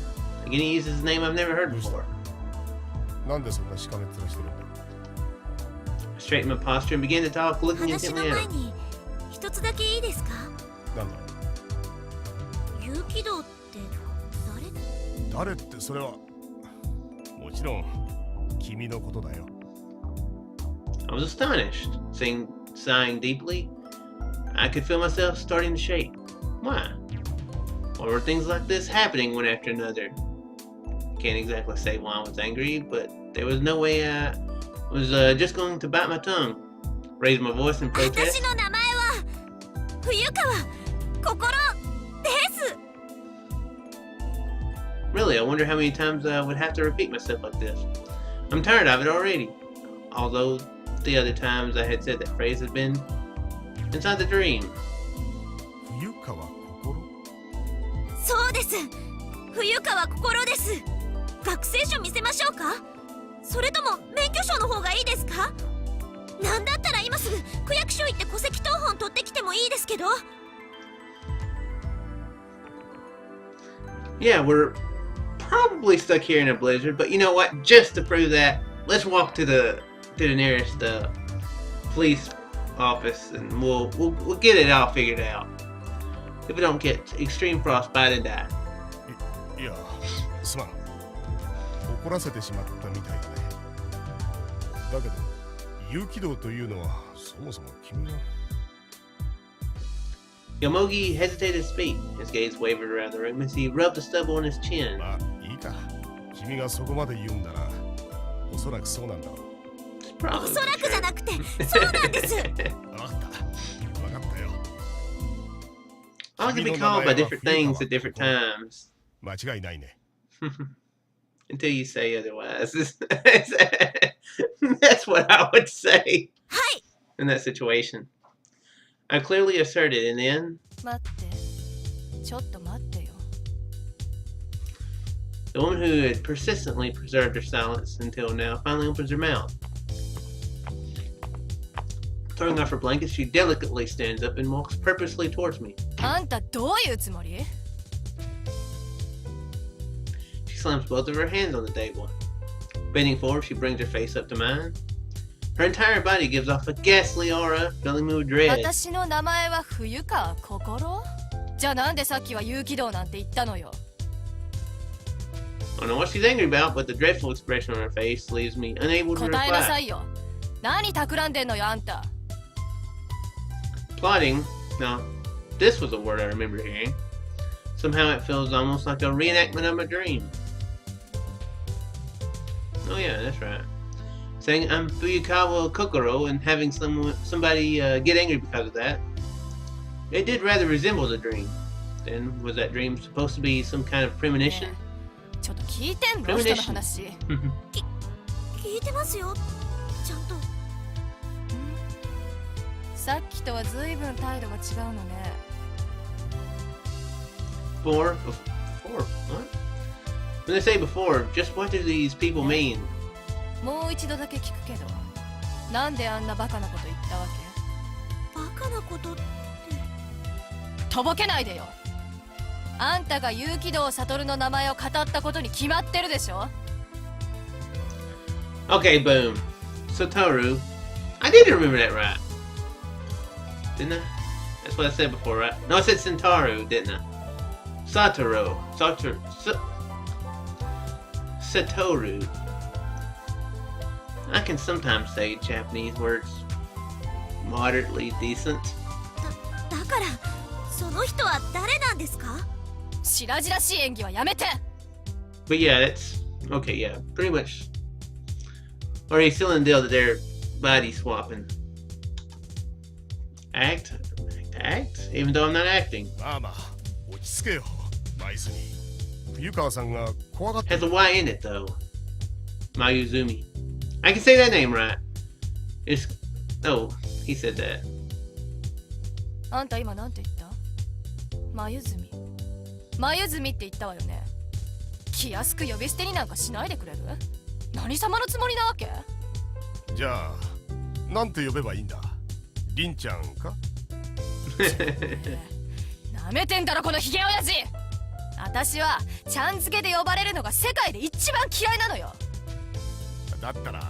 he uses a name I've never heard before. なんでそんなしかめっ面してるんだ。 I straightened my posture and began to talk, looking 話の intently at 前 him. に一つだけいいですか。なんだ。有機堂って誰？誰ってそれはもちろん君のことだよ。 I was astonished, sighing deeply. I could feel myself starting to shake. Why? Why were things like this happening one after another? Can't exactly say why I was angry, but there was no way I was just going to bite my tongue, raise my voice in 私 protest. の名前は冬川心です。 Really, I wonder how many times I would have to repeat myself like this. I'm tired of it already. Although the other times I had said that phrase had been inside the dream. 冬川心。そうです。冬川心です。学生証見せましょうか。それとも免許証の方がいいですか。なんだったら今すぐ区役所行って戸籍謄本取ってきてもいいですけど。 Yeah, we're probably stuck here in a blizzard, but you know what? Just to prove that, let's walk to the nearest police office, and we'll get it all figured out. If we don't get extreme frostbite and die. いや、すまん。怒らせてしまったみたいだね。だけど有機道というのはそもそも君が。 Yomogi hesitated to speak. His gaze wavered around the room as he rubbed the stubble on his chin. まあいいか。君がそこまで言うんだな。おそらくそうなんだろう。Probably おそらくじゃなくてそうなんです。分かった。分かったよ。 I like to be called by different things at different times 間違いないね。 until you say otherwise. That's what I would say はい。 in that situation. I clearly asserted, and then 待って。ちょっと待ってよ。 the woman who had persistently preserved her silence until now finally opens her mouth. Throwing off her blanket, she delicately stands up and walks purposely towards me. あんたどういうつもり？ She slams both of her hands on the table. Bending forward, she brings her face up to mine. Her entire body gives off a ghastly aura, filling me with dread. 私の名前は冬川心？じゃあなんでさっきは有機道なんて言ったのよ。 I don't know what she's angry about, but the dreadful expression on her face leaves me unable to 答えなさ reply. いよ。何企んでんのよあんた。 Plotting. Now, this was a word I remember hearing. Somehow it feels almost like a reenactment of my dream. Oh yeah, that's right. Saying I'm Fuyukawa Kokoro and having somebody get angry because of that. It did rather resemble the dream. Then, was that dream supposed to be some kind of premonition? ねえちょっと聞いてんの人の話。聞いてますよ。ちゃんと。さっきとは随分態度が違うのね。Before? What? When they say before, just what do these people mean? もう一度だけ聞くけど、なんであんなバカなこと言ったわけ？バカなことって。とぼけないでよ。あんたが有機道悟の名前を語ったことに決まってるでしょ。 Okay, boom. Satoru. I did remember that right. Didn't I? That's what I said before, right? No, I said Sentaru, didn't I? Satoru. Satoru. I can sometimes say Japanese words moderately decent. だから、その人は誰なんですか？白々しい演技はやめて。 But yeah, that's okay. Yeah, pretty much. Or are you still in the deal that they're body swapping? Act, even though I'm not acting. まあまあ落ち着けよ。マイズミ。冬川さんが怖がって Has a Y in it though. Mayuzumi. I can say that name right. It's oh, he said that. あんた今なんて言った？眉住。眉住って言ったわよね。気安く呼び捨てになんかしないでくれる？何様のつもりなわけ？じゃあなんて呼べばいいんだ。りんちゃんか？なめてんだろこのヒゲ親父。私はちゃん付けで呼ばれるのが世界で一番嫌いなのよ。だったら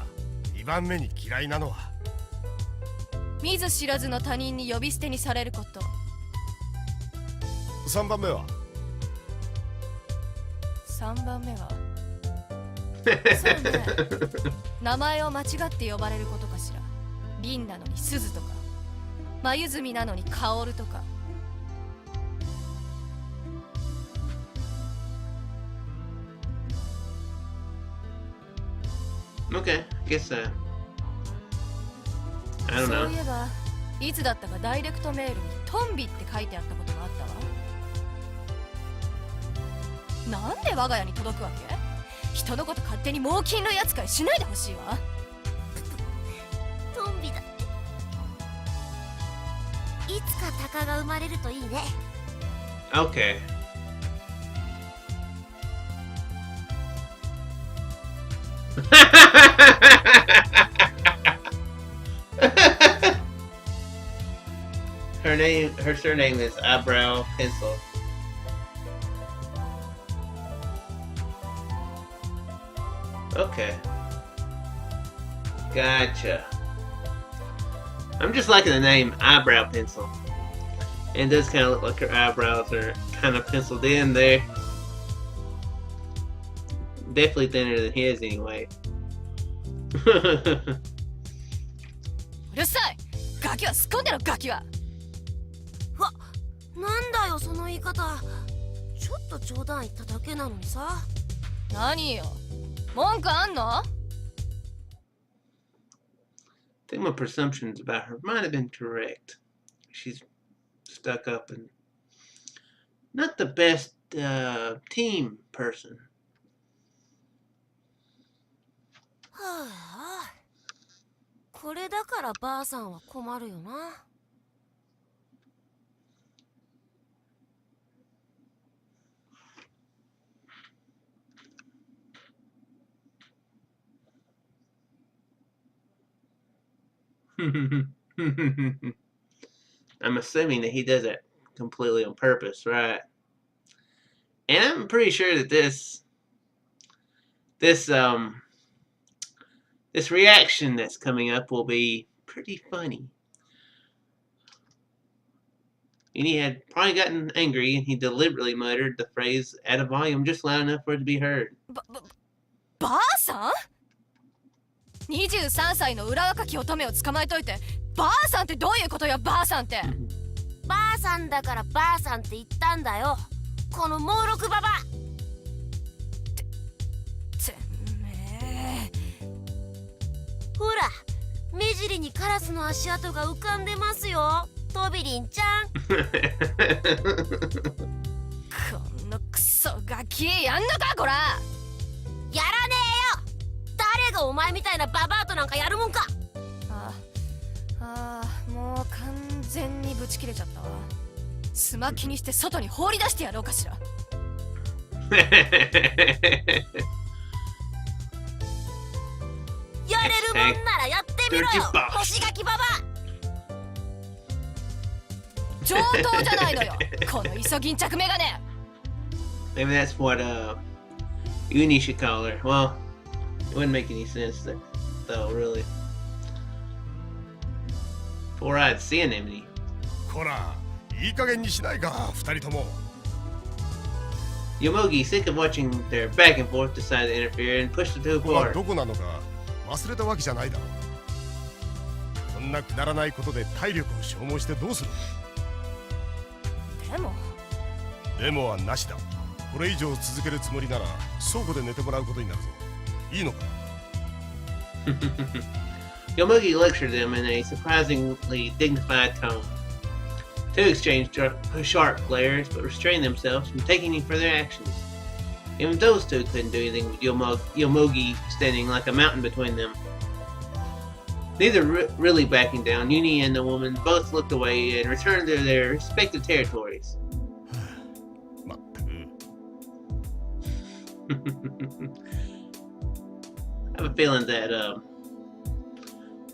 2番目に嫌いなのは見ず知らずの他人に呼び捨てにされること。3番目は3番目はそうね、名前を間違って呼ばれることかしら。リンなのにスズとか、眉住なのにカオルとか。Okay, I guess I don't そう know. いえばいつだったかダイレクトメールにトンビって書いてあったことがあったわ。なんで我が家に届くわけ？人のこと勝手に猛禽類扱いしないでほしいわ。トンビだって。いつかタカが生まれるといいね。Okay. Her surname is Eyebrow Pencil. Okay. Gotcha. I'm just liking the name Eyebrow Pencil. And it does kind of look like her eyebrows are kind of penciled in there. Definitely thinner than his anyway. うるさい。ガキは突っ込んでろ、ガキは。なんだよその言い方。ちょっと冗談言っただけなのにさ。何よ、文句あんの？ I think my presumptions about her might have been correct. She's stuck up and not the best team person. はあ、これだからばあさんは困るよな。I'm assuming that he does it completely on purpose, right? And I'm pretty sure that this reaction that's coming up will be pretty funny. And he had probably gotten angry, and he deliberately muttered the phrase at a volume just loud enough for it to be heard. ばあさん ?23 歳の裏若き乙女を捕まえといて、ばあさんってどういうことよ、ばあさんって。ばあさんだからばあさんって言ったんだよ。この猛録ババ。てめえ。ほら、目尻にカラスの足跡が浮かんでますよ、トビリンちゃん。このクソガキ、やんのかこら。やらねえよ。誰がお前みたいなババアとなんかやるもんか。もう完全にブチ切れちゃったわ。スマ気にして外に放り出してやろうかしら。やれるもんならやってみろよ、干し柿ババア。上等じゃないのよ、このイソギンチャクメガネ。 Maybe that's what Uni should call her. Well, it wouldn't make any sense though, really. Four-eyed sea anemone. こら、いい加減にしないか、二人とも。Yomogi, sick of watching their back and forth, decided to interfere and pushed the two ここは apart. どこなのか忘れたわけじゃないだろう。こんなくだらないことで体力を消耗してどうする。でもはなしだ。これ以上続けるつもりなら倉庫で寝てもらうことになるぞ。いいのか。Yomogi lectured them in a surprisingly dignified tone. Two exchanged sharp glares, but restrained themselves from taking any further actions. Even those two couldn't do anything with Yomogi standing like a mountain between them. Neither really backing down, Uni and the woman both looked away and returned to their respective territories. まったく。I have a feeling that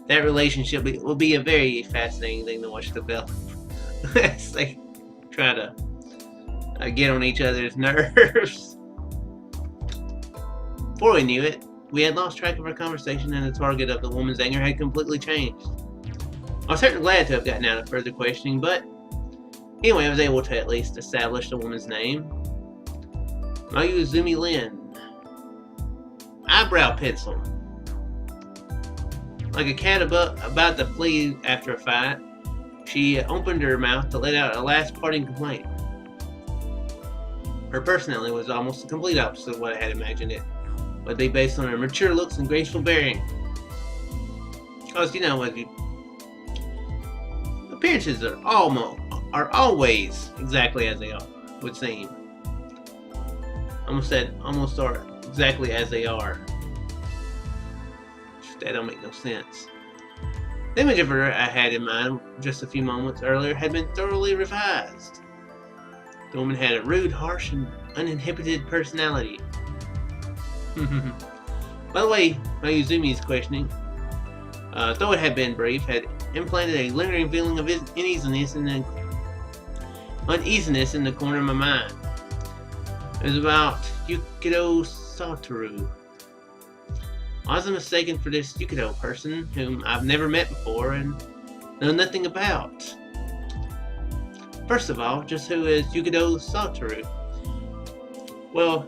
that relationship will be a very fascinating thing to watch develop as they try to get on each other's nerves. Before we knew it, we had lost track of our conversation, and the target of the woman's anger had completely changed. I was certainly glad to have gotten out of further questioning, but anyway, I was able to at least establish the woman's name. Mayuzumi Lin. Eyebrow pencil. Like a cat about to flee after a fight, she opened her mouth to let out a last parting complaint. Her personality was almost the complete opposite of what I had imagined it would be based on her mature looks and graceful bearing. Because, you know, appearances are always exactly as they are, would seem. Almost are exactly as they are. That don't make no sense. The image of her I had in mind just a few moments earlier had been thoroughly revised. The woman had a rude, harsh, and uninhibited personality. By the way, Mayuzumi's questioning, though it had been brief, had implanted a lingering feeling of uneasiness in the corner of my mind. It was about Yukito Satoru. I wasn't mistaken for this Yukito person, whom I've never met before and know nothing about. First of all, just who is Yukito Satoru? Well,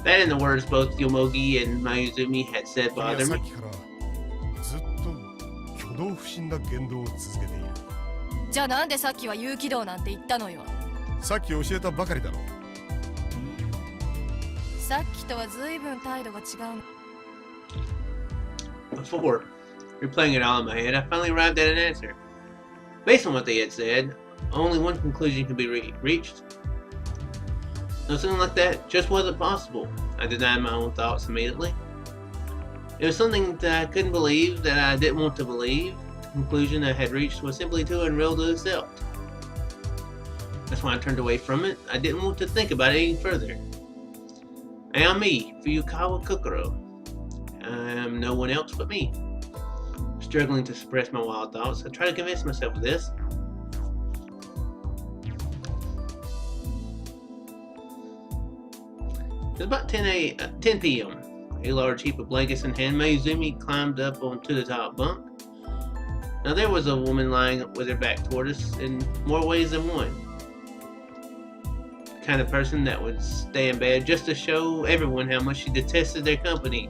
That and the words both Yomogi and Mayuzumi had said 君は bother さっ me. きからずっと挙動不審な言動を続けている。じゃあなんでさっきは有機道なんて言ったのよ。さっき教えたばかりだろ。さっきとは随分態度が違う。 Before replaying it all in my head, I finally arrived at an answer. Based on what they had said, only one conclusion could be reached. No, something like that just wasn't possible. I denied my own thoughts immediately. It was something that I couldn't believe, that I didn't want to believe. The conclusion I had reached was simply too unreal to accept. That's why I turned away from it. I didn't want to think about it any further. I am me, Fuyukawa Kokoro. I am no one else but me. Struggling to suppress my wild thoughts, I try to convince myself of this. It was about 10 p.m. A large heap of blankets in hand, Mayuzumi climbed up onto the top bunk. Now there was a woman lying with her back toward us in more ways than one. The kind of person that would stay in bed just to show everyone how much she detested their company.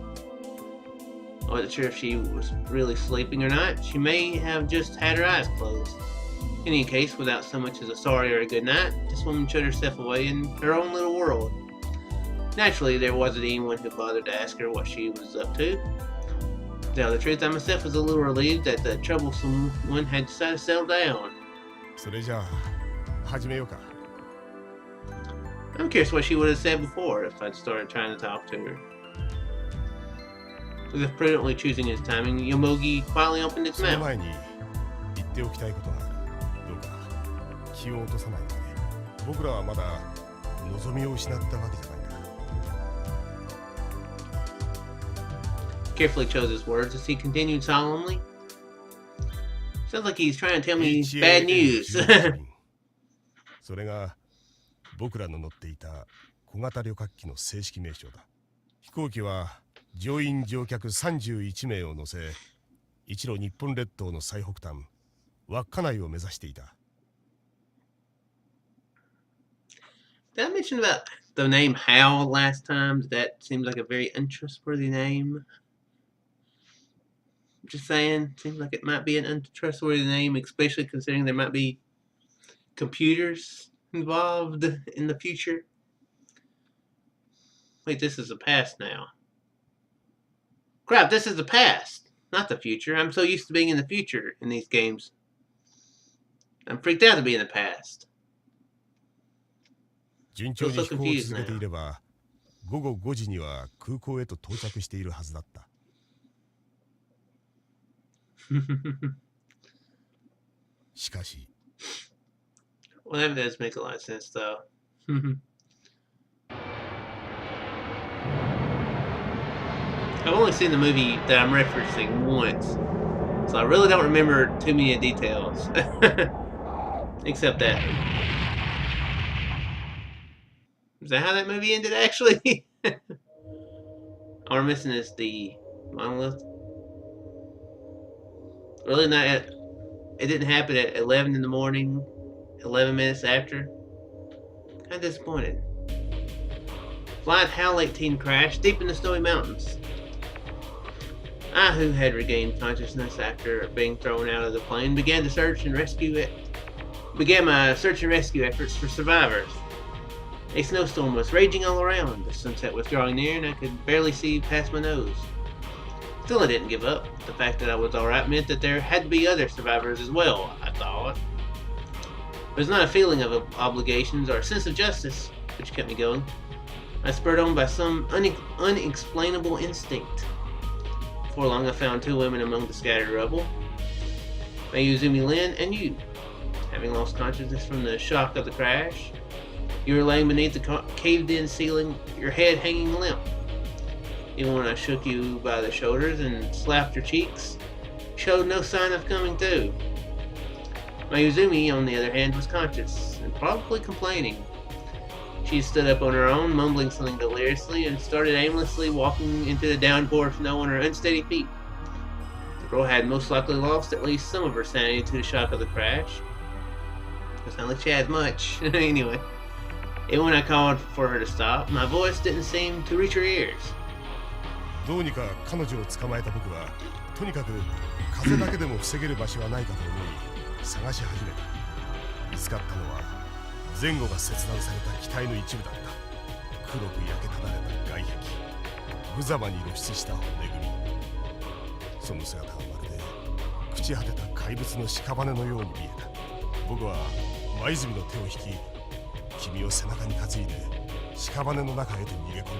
I wasn't sure if she was really sleeping or not. She may have just had her eyes closed. In any case, without so much as a sorry or a good night, this woman shut herself away in her own little world. Naturally, there wasn't anyone who bothered to ask her what she was up to. To tell the truth, I myself was a little relieved that the troublesome one had decided to settle down. それじゃあ始めようか。 I'm curious what she would have said before if I'd started trying to talk to her. With prudently choosing his timing, Yomogi quietly opened his その mouth. 前に言っておきたいことがある。どうか気を落とさないでね。僕らはまだ望みを失ったわけじゃないんだ。 Carefully chose his words as he continued solemnly. Sounds like he's trying to tell me bad news. それが僕らの乗っていた小型旅客機の正式名称だ。飛行機は乗員乗客31名を乗せ、一路日本列島の最北端、稚内を目指していた。Did I mention about the name Hal last time? That seems like a very untrustworthy name. Just saying, seems like it might be an untrustworthy name, especially considering there might be computers involved in the future. Wait, this is the past now. Crap, this is the past, not the future. I'm so used to being in the future in these games. I'm freaked out to be in the past. 順調に飛行を続けていれば、午後5時には空港へと到着しているはずだった。しかし、 Well, that does make a lot of sense, though. I've only seen the movie that I'm referencing once, so I really don't remember too many details. Except that. Is that how that movie ended, actually? All we're missing is the monolith. Really not at... It didn't happen at 11 in the morning, 11 minutes after. Kind of disappointed. Flight HAL 18 crashed deep in the snowy mountains. I, who had regained consciousness after being thrown out of the plane, began my search and rescue efforts for survivors. A snowstorm was raging all around. The sunset was drawing near, and I could barely see past my nose. Still, I didn't give up. The fact that I was alright meant that there had to be other survivors as well, I thought. It was not a feeling of obligations or a sense of justice which kept me going. I was spurred on by some unexplainable instinct. Before long, I found two women among the scattered rubble, Mayuzumi Lin and you. Having lost consciousness from the shock of the crash, you were laying beneath the caved-in ceiling, your head hanging limp. Even when I shook you by the shoulders and slapped your cheeks, you showed no sign of coming to. Mayuzumi, on the other hand, was conscious and probably complaining. She stood up on her own, mumbling something deliriously, and started aimlessly walking into the downpour of snow on her unsteady feet. The girl had most likely lost at least some of her sanity to the shock of the crash. It's not like she had much, anyway. Even when I called for her to stop, my voice didn't seem to reach her ears. どうにか彼女を捕まえた僕はとにかく風だけでも防げる場所はないかと思い探し始めた。見つかったのは前後が切断された機体の一部だった。黒く焼けただれた外壁、無様に露出した骨組み。その姿はまるで朽ち果てた怪物の屍のように見えた。僕は舞泉の手を引き、君を背中に担いで屍の中へと逃げ込んだ。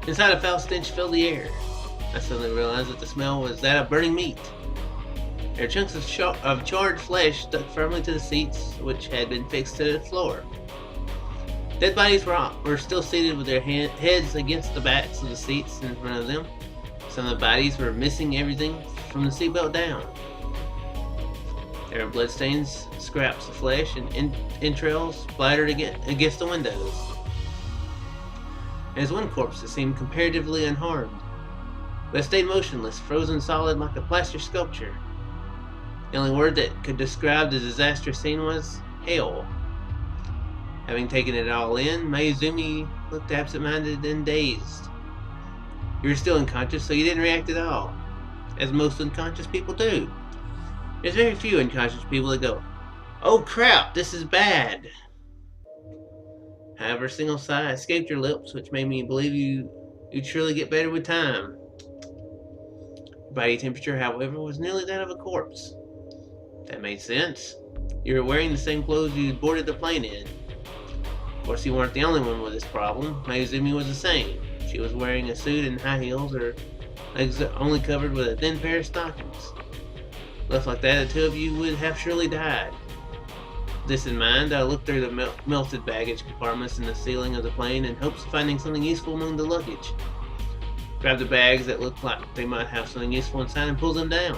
Inside, a foul stench filled the air. I suddenly realized that the smell was that of burning meat. There were chunks of charred flesh stuck firmly to the seats, which had been fixed to the floor. Dead bodies were still seated with their heads against the backs of the seats in front of them. Some of the bodies were missing everything from the seatbelt down. There were bloodstains, scraps of flesh, and entrails splattered against the windows. There's one corpse that seemed comparatively unharmed, but stayed motionless, frozen solid like a plaster sculpture. The only word that could describe the disastrous scene was hell. Having taken it all in, Mayuzumi looked absent-minded and dazed. You were still unconscious, so you didn't react at all, as most unconscious people do. There's very few unconscious people that go, "Oh crap, this is bad." However, a single sigh escaped your lips, which made me believe you'd surely get better with time. Your body temperature, however, was nearly that of a corpse. That made sense. You were wearing the same clothes you boarded the plane in. Of course, you weren't the only one with this problem. Mayuzumi was the same. She was wearing a suit and high heels, her legs only covered with a thin pair of stockings. Left like that, the two of you would have surely died. This in mind, I looked through the melted baggage compartments in the ceiling of the plane in hopes of finding something useful among the luggage. Grabbed the bags that looked like they might have something useful inside and pulled them down.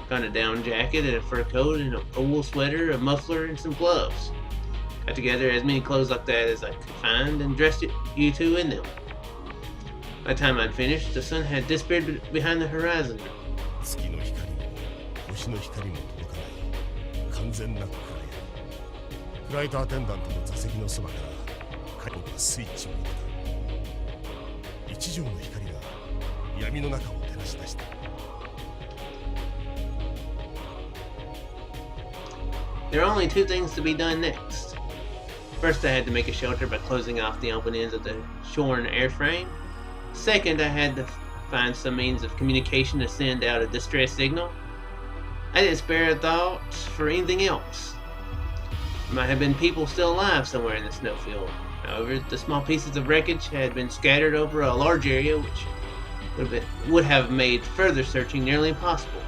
Found a down jacket and a fur coat and a wool sweater, a muffler, and some gloves. Got together as many clothes like that as I could find and dressed you two in them. By the time I'd finished, the sun had disappeared behind the horizon. 月の光も星の光も届かない完全な暗闇。フライトアテンダントの座席のそばから僕はスイッチを入れた。一条の光が闇の中を照らし出した。There are only two things to be done next. First, I had to make a shelter by closing off the open ends of the shorn airframe. Second, I had to find some means of communication to send out a distress signal. I didn't spare a thought for anything else. There might have been people still alive somewhere in the snowfield. However, the small pieces of wreckage had been scattered over a large area, which would have made further searching nearly impossible.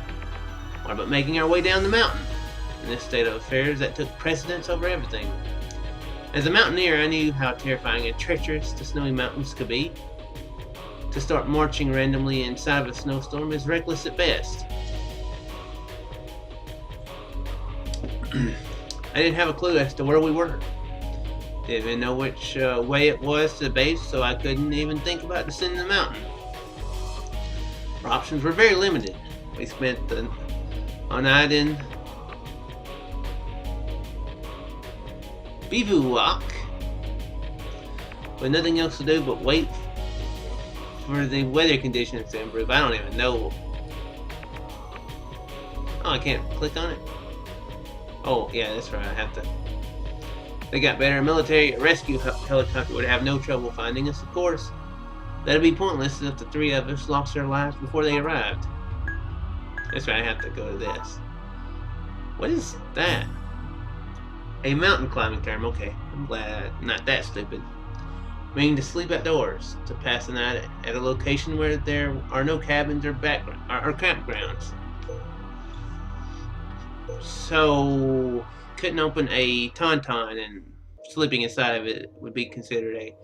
What about making our way down the mountain? In this state of affairs, that took precedence over everything. As a mountaineer, I knew how terrifying and treacherous the snowy mountains could be. To start marching randomly inside of a snowstorm is reckless at best. I didn't have a clue as to where we were. Didn't even know which way it was to the base, so I couldn't even think about descending the mountain. Our options were very limited. We spent the night in bivouac with nothing else to do but wait for the weather conditions to improve. I don't even know. Oh, I can't click on it. Oh, yeah, that's right. I have to. They got better. A military rescue helicopter would have no trouble finding us, of course. That'd be pointless if the three of us lost our lives before they arrived. That's right. I have to go to this. What is that? A mountain climbing term. Okay, I'm glad I'm not that stupid. Meaning to sleep outdoors, to pass the night at a location where there are no cabins or campgrounds. So, couldn't open a tauntaun, and sleeping inside of it would be considered a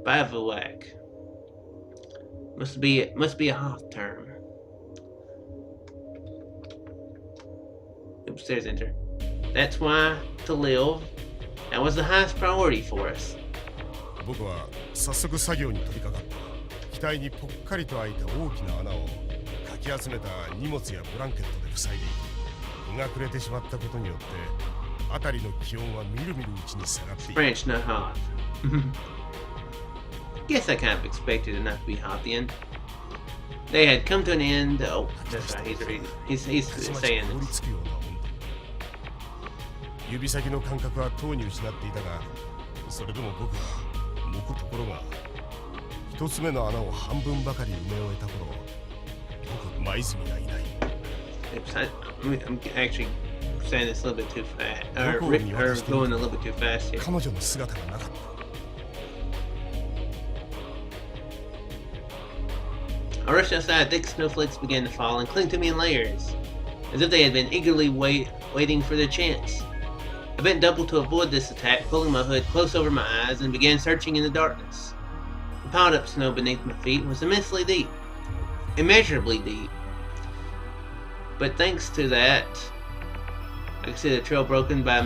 bivouac. Must be a Hoth term. Oops, there's enter. That's why to live. That was the highest priority for us. 僕は早速作業に取り掛かった。機体にぽっかりと開いた大きな穴をかき集めた荷物やブランケットで塞いでいく。日が暮れてしまったことによって辺りの気温はみるみるうちに下がっている。 French, not hot. Guess I kind of expected it not to be hot then. They had come to an end. Oh, that's right. He's reading. He's saying 凍り this. つくような温度。指先の感覚はとうに失っていたが、それでも僕は向くところが一つ目の穴を半分ばかり埋め終えた頃、僕舞泉がいない。 I'm actually saying this a little bit too fast, or going a little bit too fast here. 彼女の姿がなかった。 I rushed outside. Thick snowflakes began to fall and cling to me in layers, as if they had been eagerly waiting for their chance. I bent double to avoid this attack, pulling my hood close over my eyes, and began searching in the darkness. The piled-up snow beneath my feet was immensely deep, immeasurably deep. But thanks to that, I could see the trail broken by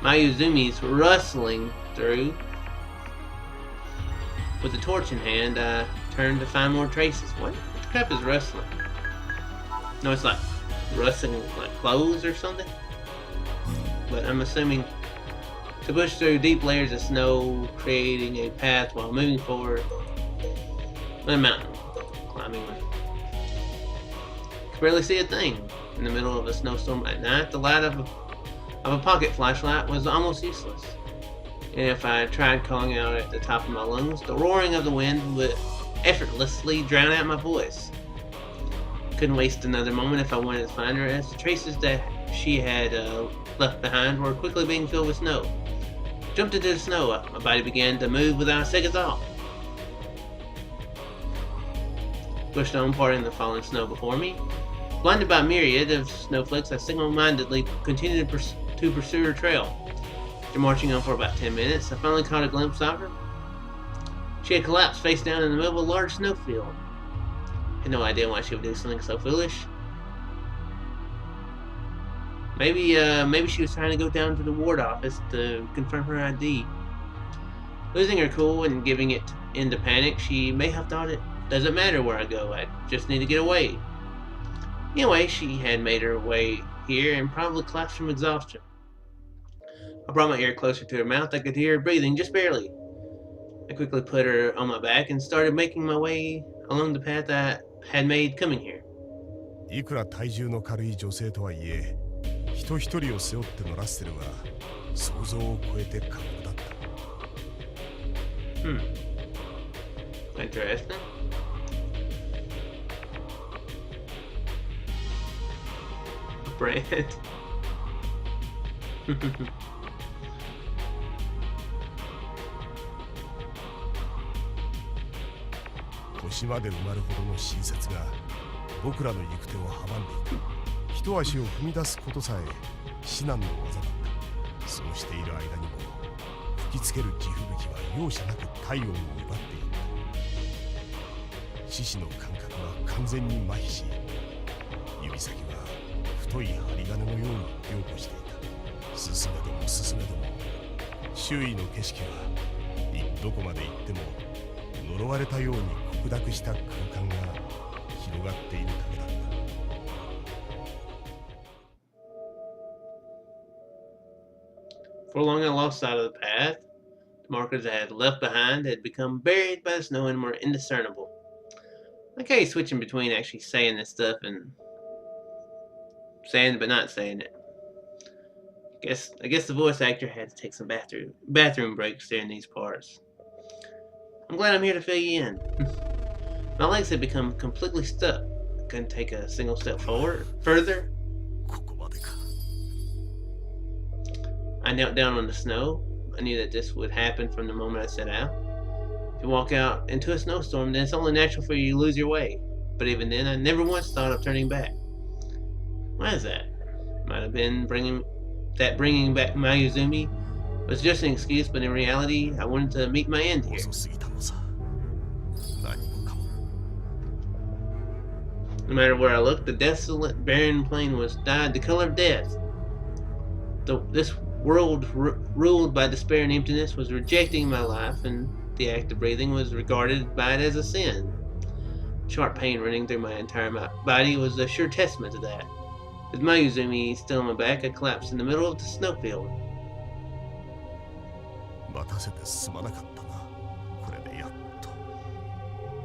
Mayuzumi's rustling through. With the torch in hand, I turned to find more traces. What the crap is rustling? No, it's like rustling like clothes or something. But I'm assuming to push through deep layers of snow, creating a path while moving forward. A mountain climbing. Could barely see a thing in the middle of a snowstorm at night. The light of a pocket flashlight was almost useless. And if I tried calling out at the top of my lungs, the roaring of the wind would effortlessly drown out my voice. Couldn't waste another moment if I wanted to find her, as the traces that she had left behind were quickly being filled with snow. Jumped into the snow, my body began to move without a second thought. Pushed on, parting the falling snow before me. Blinded by a myriad of snowflakes, I single-mindedly continued to pursue her trail. After marching on for about 10 minutes, I finally caught a glimpse of her. She had collapsed face down in the middle of a large snowfield. I had no idea why she would do something so foolish. Maybe she was trying to go down to the ward office to confirm her ID. Losing her cool and giving it into panic, she may have thought it doesn't matter where I go, I just need to get away. Anyway, she had made her way here and probably collapsed from exhaustion. I brought my ear closer to her mouth. I could hear her breathing, just barely. I quickly put her on my back and started making my way along the path I had made coming here. いくら体重の軽い女性とはいえ、人一人を背負って乗らせてるが、想像を超えて過酷だった。Interesting. Bread. 腰まで埋まるほどの新雪が僕らの行く手を阻んでいた。一足を踏み出すことさえ至難の技だった。そうしている間にも吹きつける地吹雪は容赦なく体温を奪っていった。四肢の感覚は完全に麻痺し、指先は太い針金のように凝固していた。進めども進めども、周囲の景色はどこまで行っても呪われたように極濁した空間が広がっているだけだった。For long, I lost sight of the path. The markers I had left behind had become buried by the snow and were indiscernible. I like how he's switching between actually saying this stuff and saying it but not saying it. I guess the voice actor had to take some bathroom breaks during these parts. I'm glad I'm here to fill you in. My legs had become completely stuck. I couldn't take a single step further. ここまでか。I knelt down on the snow. I knew that this would happen from the moment I set out. If you walk out into a snowstorm, then it's only natural for you to lose your way. But even then, I never once thought of turning back. Why is that? Might have been bringing back Mayuzumi was just an excuse, but in reality, I wanted to meet my end here. 遅すぎたのさ。何もかも。No matter where I looked, the desolate, barren plain was dyed the color of death. This world ruled by despair and emptiness was rejecting my life, and the act of breathing was regarded by it as a sin. Sharp pain running through my entire body was a sure testament to that. With Mayuzumi still on my back, I collapsed in the middle of the snowfield. 待たせてすまなかったな。これでやっと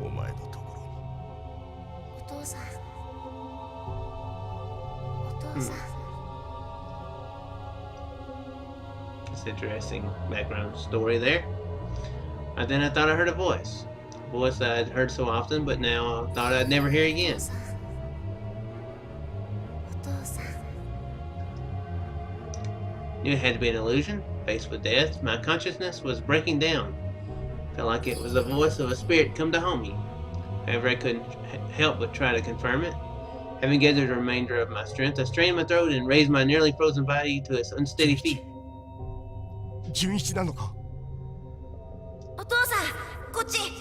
お前のところに。お父さん、お父さん、It's interesting background story there. Then I thought I heard a voice. A voice that I'd heard so often, but now I thought I'd never hear お again. 父さん、お父さん。 Knew it had to be an illusion. Faced with death, my consciousness was breaking down. Felt like it was the voice of a spirit come to haunt me. However, I couldn't help but try to confirm it. Having gathered the remainder of my strength, I strained my throat and raised my nearly frozen body to its unsteady feet. 純一なのか。お父さん、こっちだよ。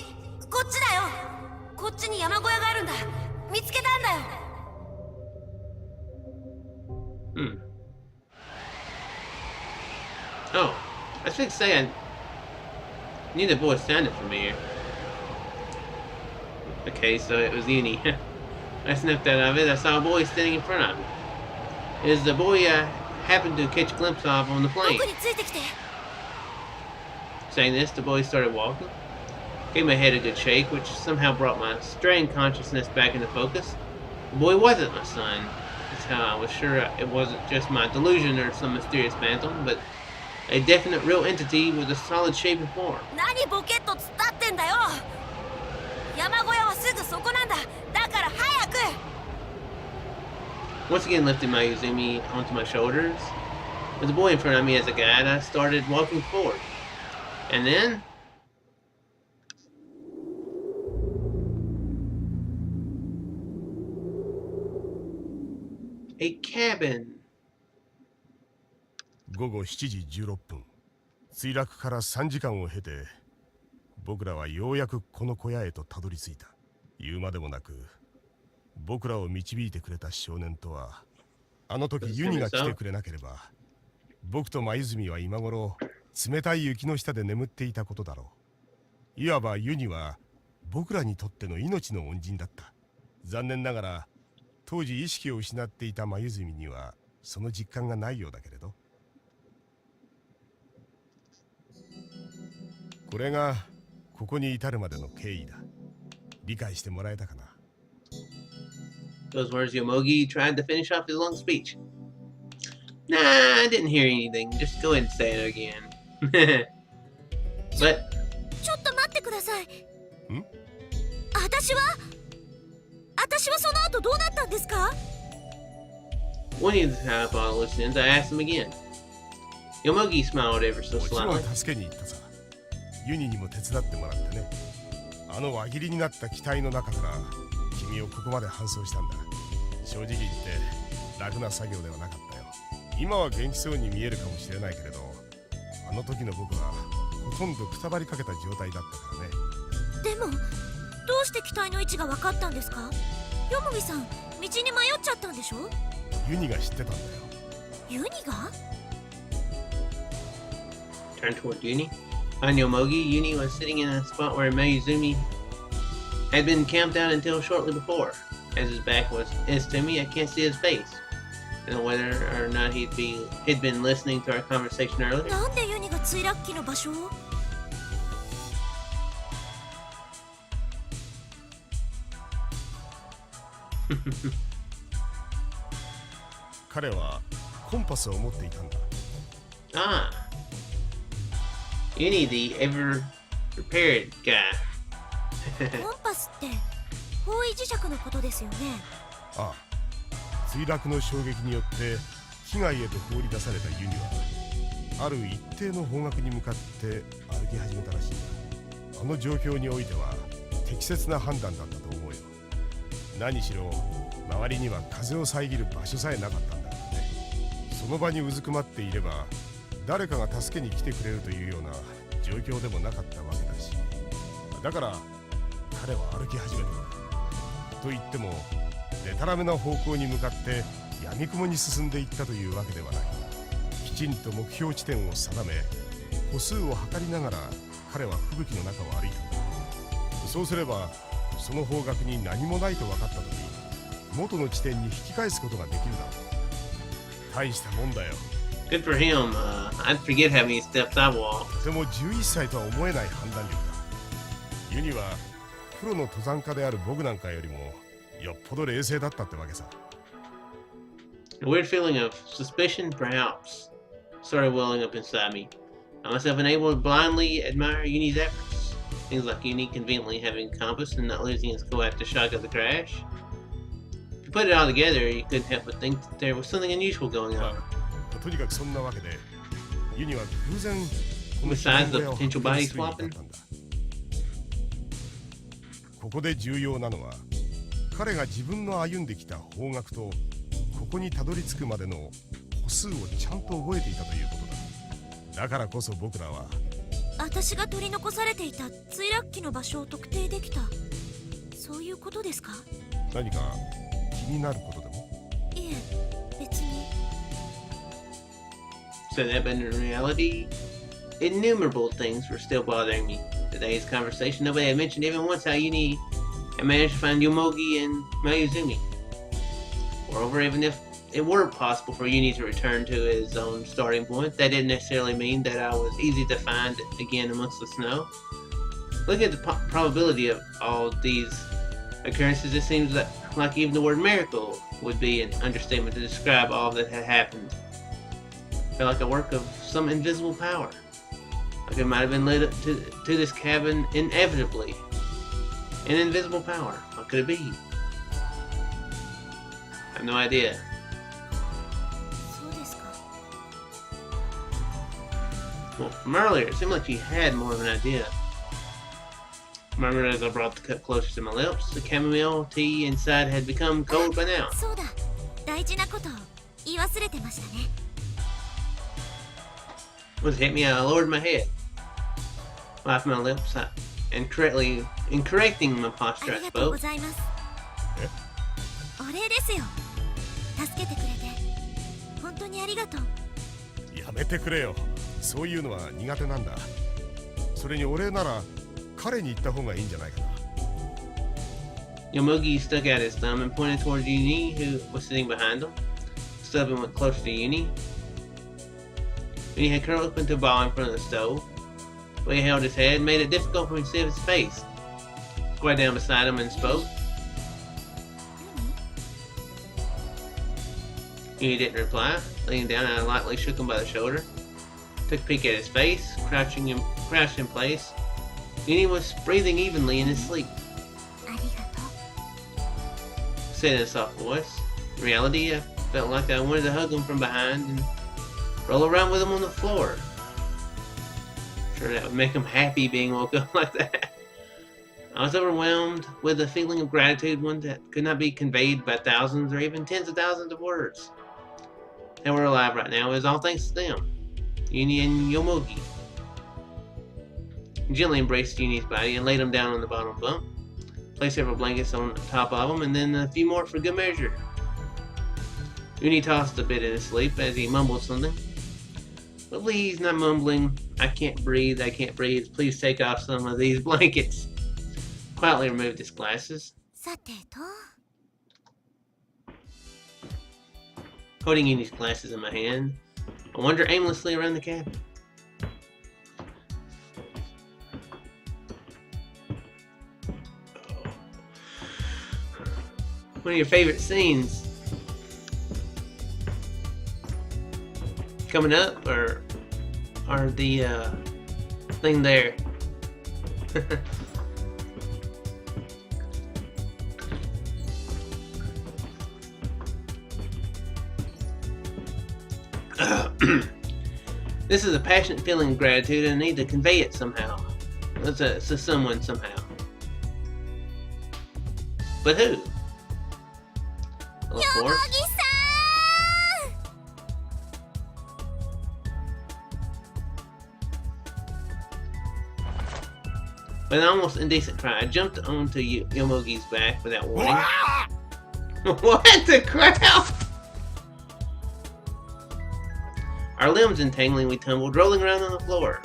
こっちに山小屋があるんだ。見つけたんだよ。Oh, I was going to say I knew the voice sounded familiar. Okay, so it was Uni. I sniffed out of it. I saw a boy standing in front of me. It was the boy I happened to catch a glimpse of on the plane. 僕についてきて。 Saying this, the boy started walking. Gave my head a good shake, which somehow brought my strained consciousness back into focus. The boy wasn't my son. That's how I was sure it wasn't just my delusion or some mysterious phantom, but a definite real entity with a solid shape and form. 何ボケっと突っ立ってんだよ。山小屋はすぐそこなんだ。だから早く。 Once again lifting my Uzumi onto my shoulders. With the boy in front of me as a guide, I started walking forward. And then... a cabin. 午後7時16分。墜落から3時間を経て、僕らはようやくこの小屋へとたどり着いた。言うまでもなく、僕らを導いてくれた少年とは、あの時ユニが来てくれなければ、僕と舞泉は今頃冷たい雪の下で眠っていたことだろう。いわばユニは僕らにとっての命の恩人だった。残念ながら当時意識を失っていた舞泉にはその実感がないようだけれど、これがここに至るまでの経緯だ。理解してもらえたかな。 Those words Yomogi tried to finish off his long speech. Nah, I didn't hear anything. Just go ahead and say it again. But ちょっと待ってください。ん？私はその後どうなったんですか？ when he decided to follow loose ends, I asked him again. Yomogi smiled ever so もちろん slightly. 助けに行ったさ。ユニにも手伝ってもらってね。あの輪切りになった機体の中から君をここまで搬送したんだ。正直言って楽な作業ではなかったよ。今は元気そうに見えるかもしれないけれど、あの時の僕はほとんどくたばりかけた状態だったからね。でもどうして機体の位置が分かったんですか？ヨモミさん、道に迷っちゃったんでしょ？ユニが知ってたんだよ。ユニが？ Turned toward Uni. On Yomogi, Uni was sitting in a spot where Mayuzumi had been camped out until shortly before. As his back is to me, I can't see his face. I don't know whether or not he'd been listening to our conversation earlier. なんでユニが墜落機の場所を？彼はコンパスを持っていたんだ。Ah. Uni, the ever prepared guy. コンパスって方位磁石のことですよね。ああ、墜落の衝撃によって機外へと放り出されたユニはある一定の方角に向かって歩き始めたらしいんだ。あの状況においては適切な判断だったと思うよ。何しろ周りには風を遮る場所さえなかったんだからね。その場にうずくまっていれば誰かが助けに来てくれるというような状況でもなかったわけだし、だから彼は歩き始めたんだ。と言ってもデタラメな方向に向かって闇雲に進んでいったというわけではない。きちんと目標地点を定め歩数を測りながら彼は吹雪の中を歩いたんだ。そうすればその方角に何もないと分かった時、元の地点に引き返すことができるだろう。大したもんだよ。 Good for him. I'd forget how many steps I walk. とても11歳とは思えない判断力だ。ユニはプロの登山家である僕なんかよりもよっぽど冷静だったってわけさ。 A weird feeling of suspicion, perhaps, started welling up inside me. I myself unable to blindly admire Uni's efforts. Things like Uni conveniently having a compass and not losing his cool after shock of the crash. If you put it all together, you couldn't help but think that there was something unusual going on. とにかくそんなわけで、ユニは偶然この Besides the 小屋を potential 発 body 見するようにな swapping? ったんだ。ここで重要なのは、彼が自分の歩んできた方角とここにたどり着くまでの歩数をちゃんと覚えていたということだ。だからこそ僕らは私が取り残されていた墜落機の場所を特定できた。そういうことですか？何か気になることでも？いえ、別に。So that, but in reality, innumerable things were still bothering me. Today's conversation, nobody had mentioned even once how Uni had managed to find Yomogi and Mayuzumi. Moreover, even if it were possible for Uni to return to his own starting point, that didn't necessarily mean that I was easy to find again amongst the snow. Looking at the probability of all these occurrences, it seems like even the word miracle would be an understatement to describe all that had happened. Felt like a work of some invisible power. Like it might have been led up to this cabin inevitably. An invisible power. What could it be? I have no idea. そうですか。 Well, from earlier, it seemed like she had more of an idea. Murmured as I brought the cup closer to my lips. The chamomile tea inside had become cold by now. そうだ。大事なことを言い忘れてましたね。Once it hit me, I lowered my head, wiped my lips, and in correcting my あ posture, I りがとうご spoke. ざいます。お礼ですよ。助けてくれて本当にありがとう。やめてくれよ。そういうのは苦手なんだ。それに俺なら彼に言った方がいいんじゃないかな。 Yomogi stuck out his thumb and pointed towards Uni, who was sitting behind him. Stubborn went closer to Uni. Uni had curled up into a ball in front of the stove. The way he held his head made it difficult for me to see his face. Squared down beside him and spoke. Uni didn't reply. Leaning down, I lightly shook him by the shoulder. Took a peek at his face, crouched in place. Uni was breathing evenly in his sleep. ありがとう。 Said in a soft voice. In reality, I felt like I wanted to hug him from behind and roll around with him on the floor. Sure, that would make him happy being woke up like that. I was overwhelmed with a feeling of gratitude, one that could not be conveyed by thousands or even tens of thousands of words. That we're alive right now is all thanks to them, Uni and Yomogi. He gently embraced Uni's body and laid him down on the bottom bunk, placed several blankets on top of him, and then a few more for good measure. Uni tossed a bit in his sleep as he mumbled something. But he's not mumbling, I can't breathe, please take off some of these blankets. Quietly removed his glasses. さてと。 Holding Uni's glasses in my hand, I wander aimlessly around the cabin. One of your favorite scenes coming up, or the thing there? This is a passionate feeling of gratitude, and I need to convey it somehow. To someone somehow. But who? Well, of course. ヨモギさ With an almost indecent cry, I jumped onto Yomogi's back without warning. What the crap? Our limbs entangling, we tumbled, rolling around on the floor. ん、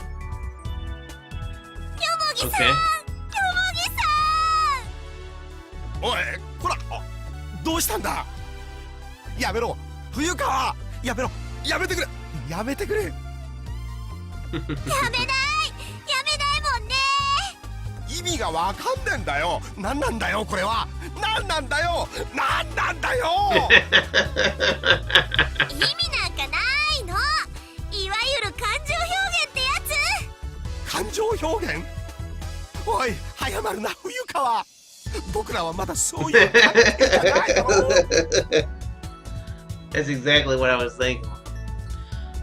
ヨモギさん、 Okay. ヨモギさん。おい、こら、どうしたんだ。やめろ、冬川、やめろ、やめてくれ、やめてくれ。やめないもんね。意味がわかんねえんだよ。なんなんだよこれは。なんなんだよ、なんなんだよ。意味なんかないの。いわゆる感情表現ってやつ。感情表現。おい、早まるな冬川。僕らはまだそういう関係じゃないの。That's exactly what I was thinking.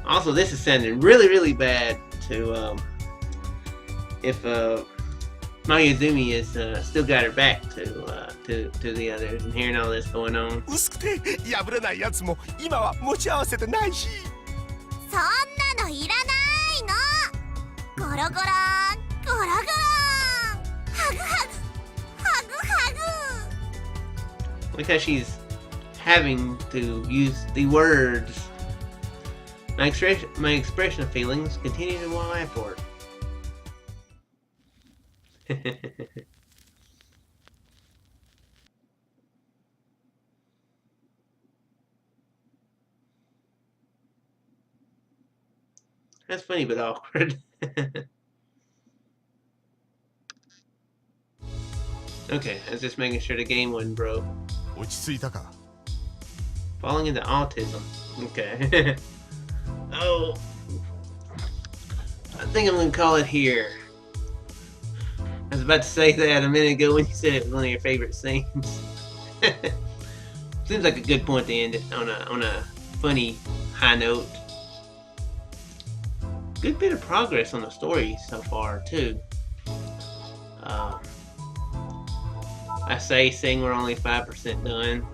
Also, this is sounding really, really bad to if Mayuzumi is still got her back to the others and hearing all this going on. 薄くて破れないやつも今は持ち合わせてないし。そんなのいらないの。ゴロゴロンゴロゴロン。ハグハグハグハグ。 Because she's having to use the words. My expression of feelings continue to lie for it. That's funny but awkward. Okay, I was just making sure the game wasn't broke. 落ち着いたか。 Falling into autism. Okay. Oh. I think I'm gonna call it here. I was about to say that a minute ago when you said it was one of your favorite scenes. Seems like a good point to end it on a funny high note. Good bit of progress on the story so far too. I say saying we're only 5% done.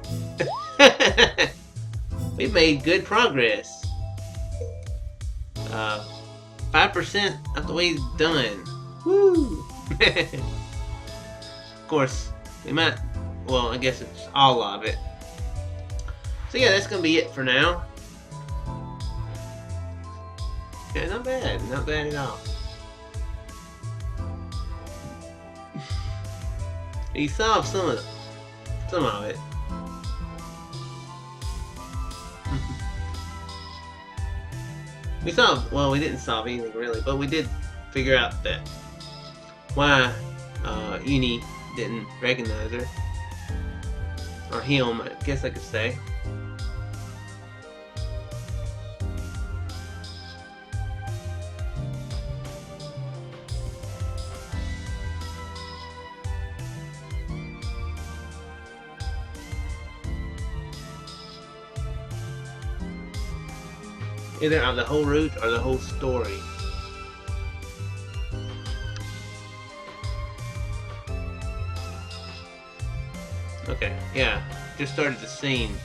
We've made good progress. 5% of the way done. Woo! Of course, we might. Well, I guess it's all of it. So yeah, that's gonna be it for now. Yeah, not bad at all. He solved some of it. We didn't solve anything really, but we did figure out that why Uni didn't recognize her. Or him, I guess I could say. Either of the whole route or the whole story. Okay, yeah, just started the scene.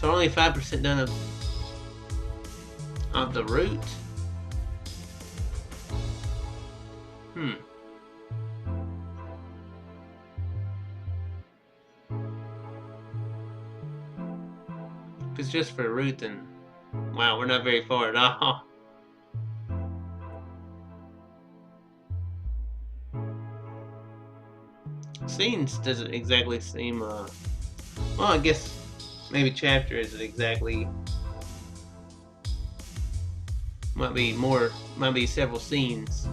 So only 5% done of the route. If it's just for a route, then wow, we're not very far at all. Scenes doesn't exactly seem well, I guess maybe chapter isn't exactly, might be several scenes,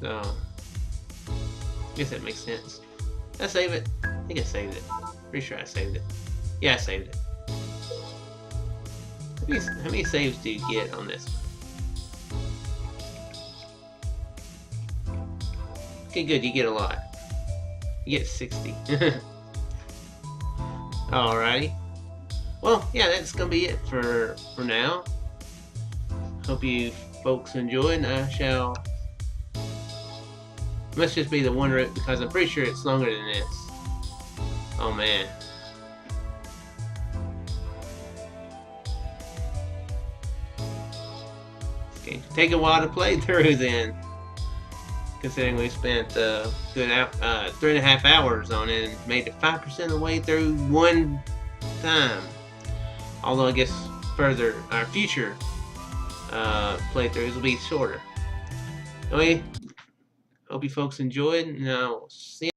so I guess that makes sense. Did I save it? I think I saved it. Pretty sure I saved it. Yeah, I saved it. How many saves do you get on this one? Okay, good, you get a lot. You get 60. Alrighty. Well, yeah, that's gonna be it for now. Hope you folks enjoyed, and I shall. It must just be the one route because I'm pretty sure it's longer than this. Oh man. It's going to take a while to play through then. Considering we spent good 3.5 hours on it and made it 5% of the way through one time. Although I guess further, our future playthroughs will be shorter. Anyway, hope you folks enjoyed, and I'll see you.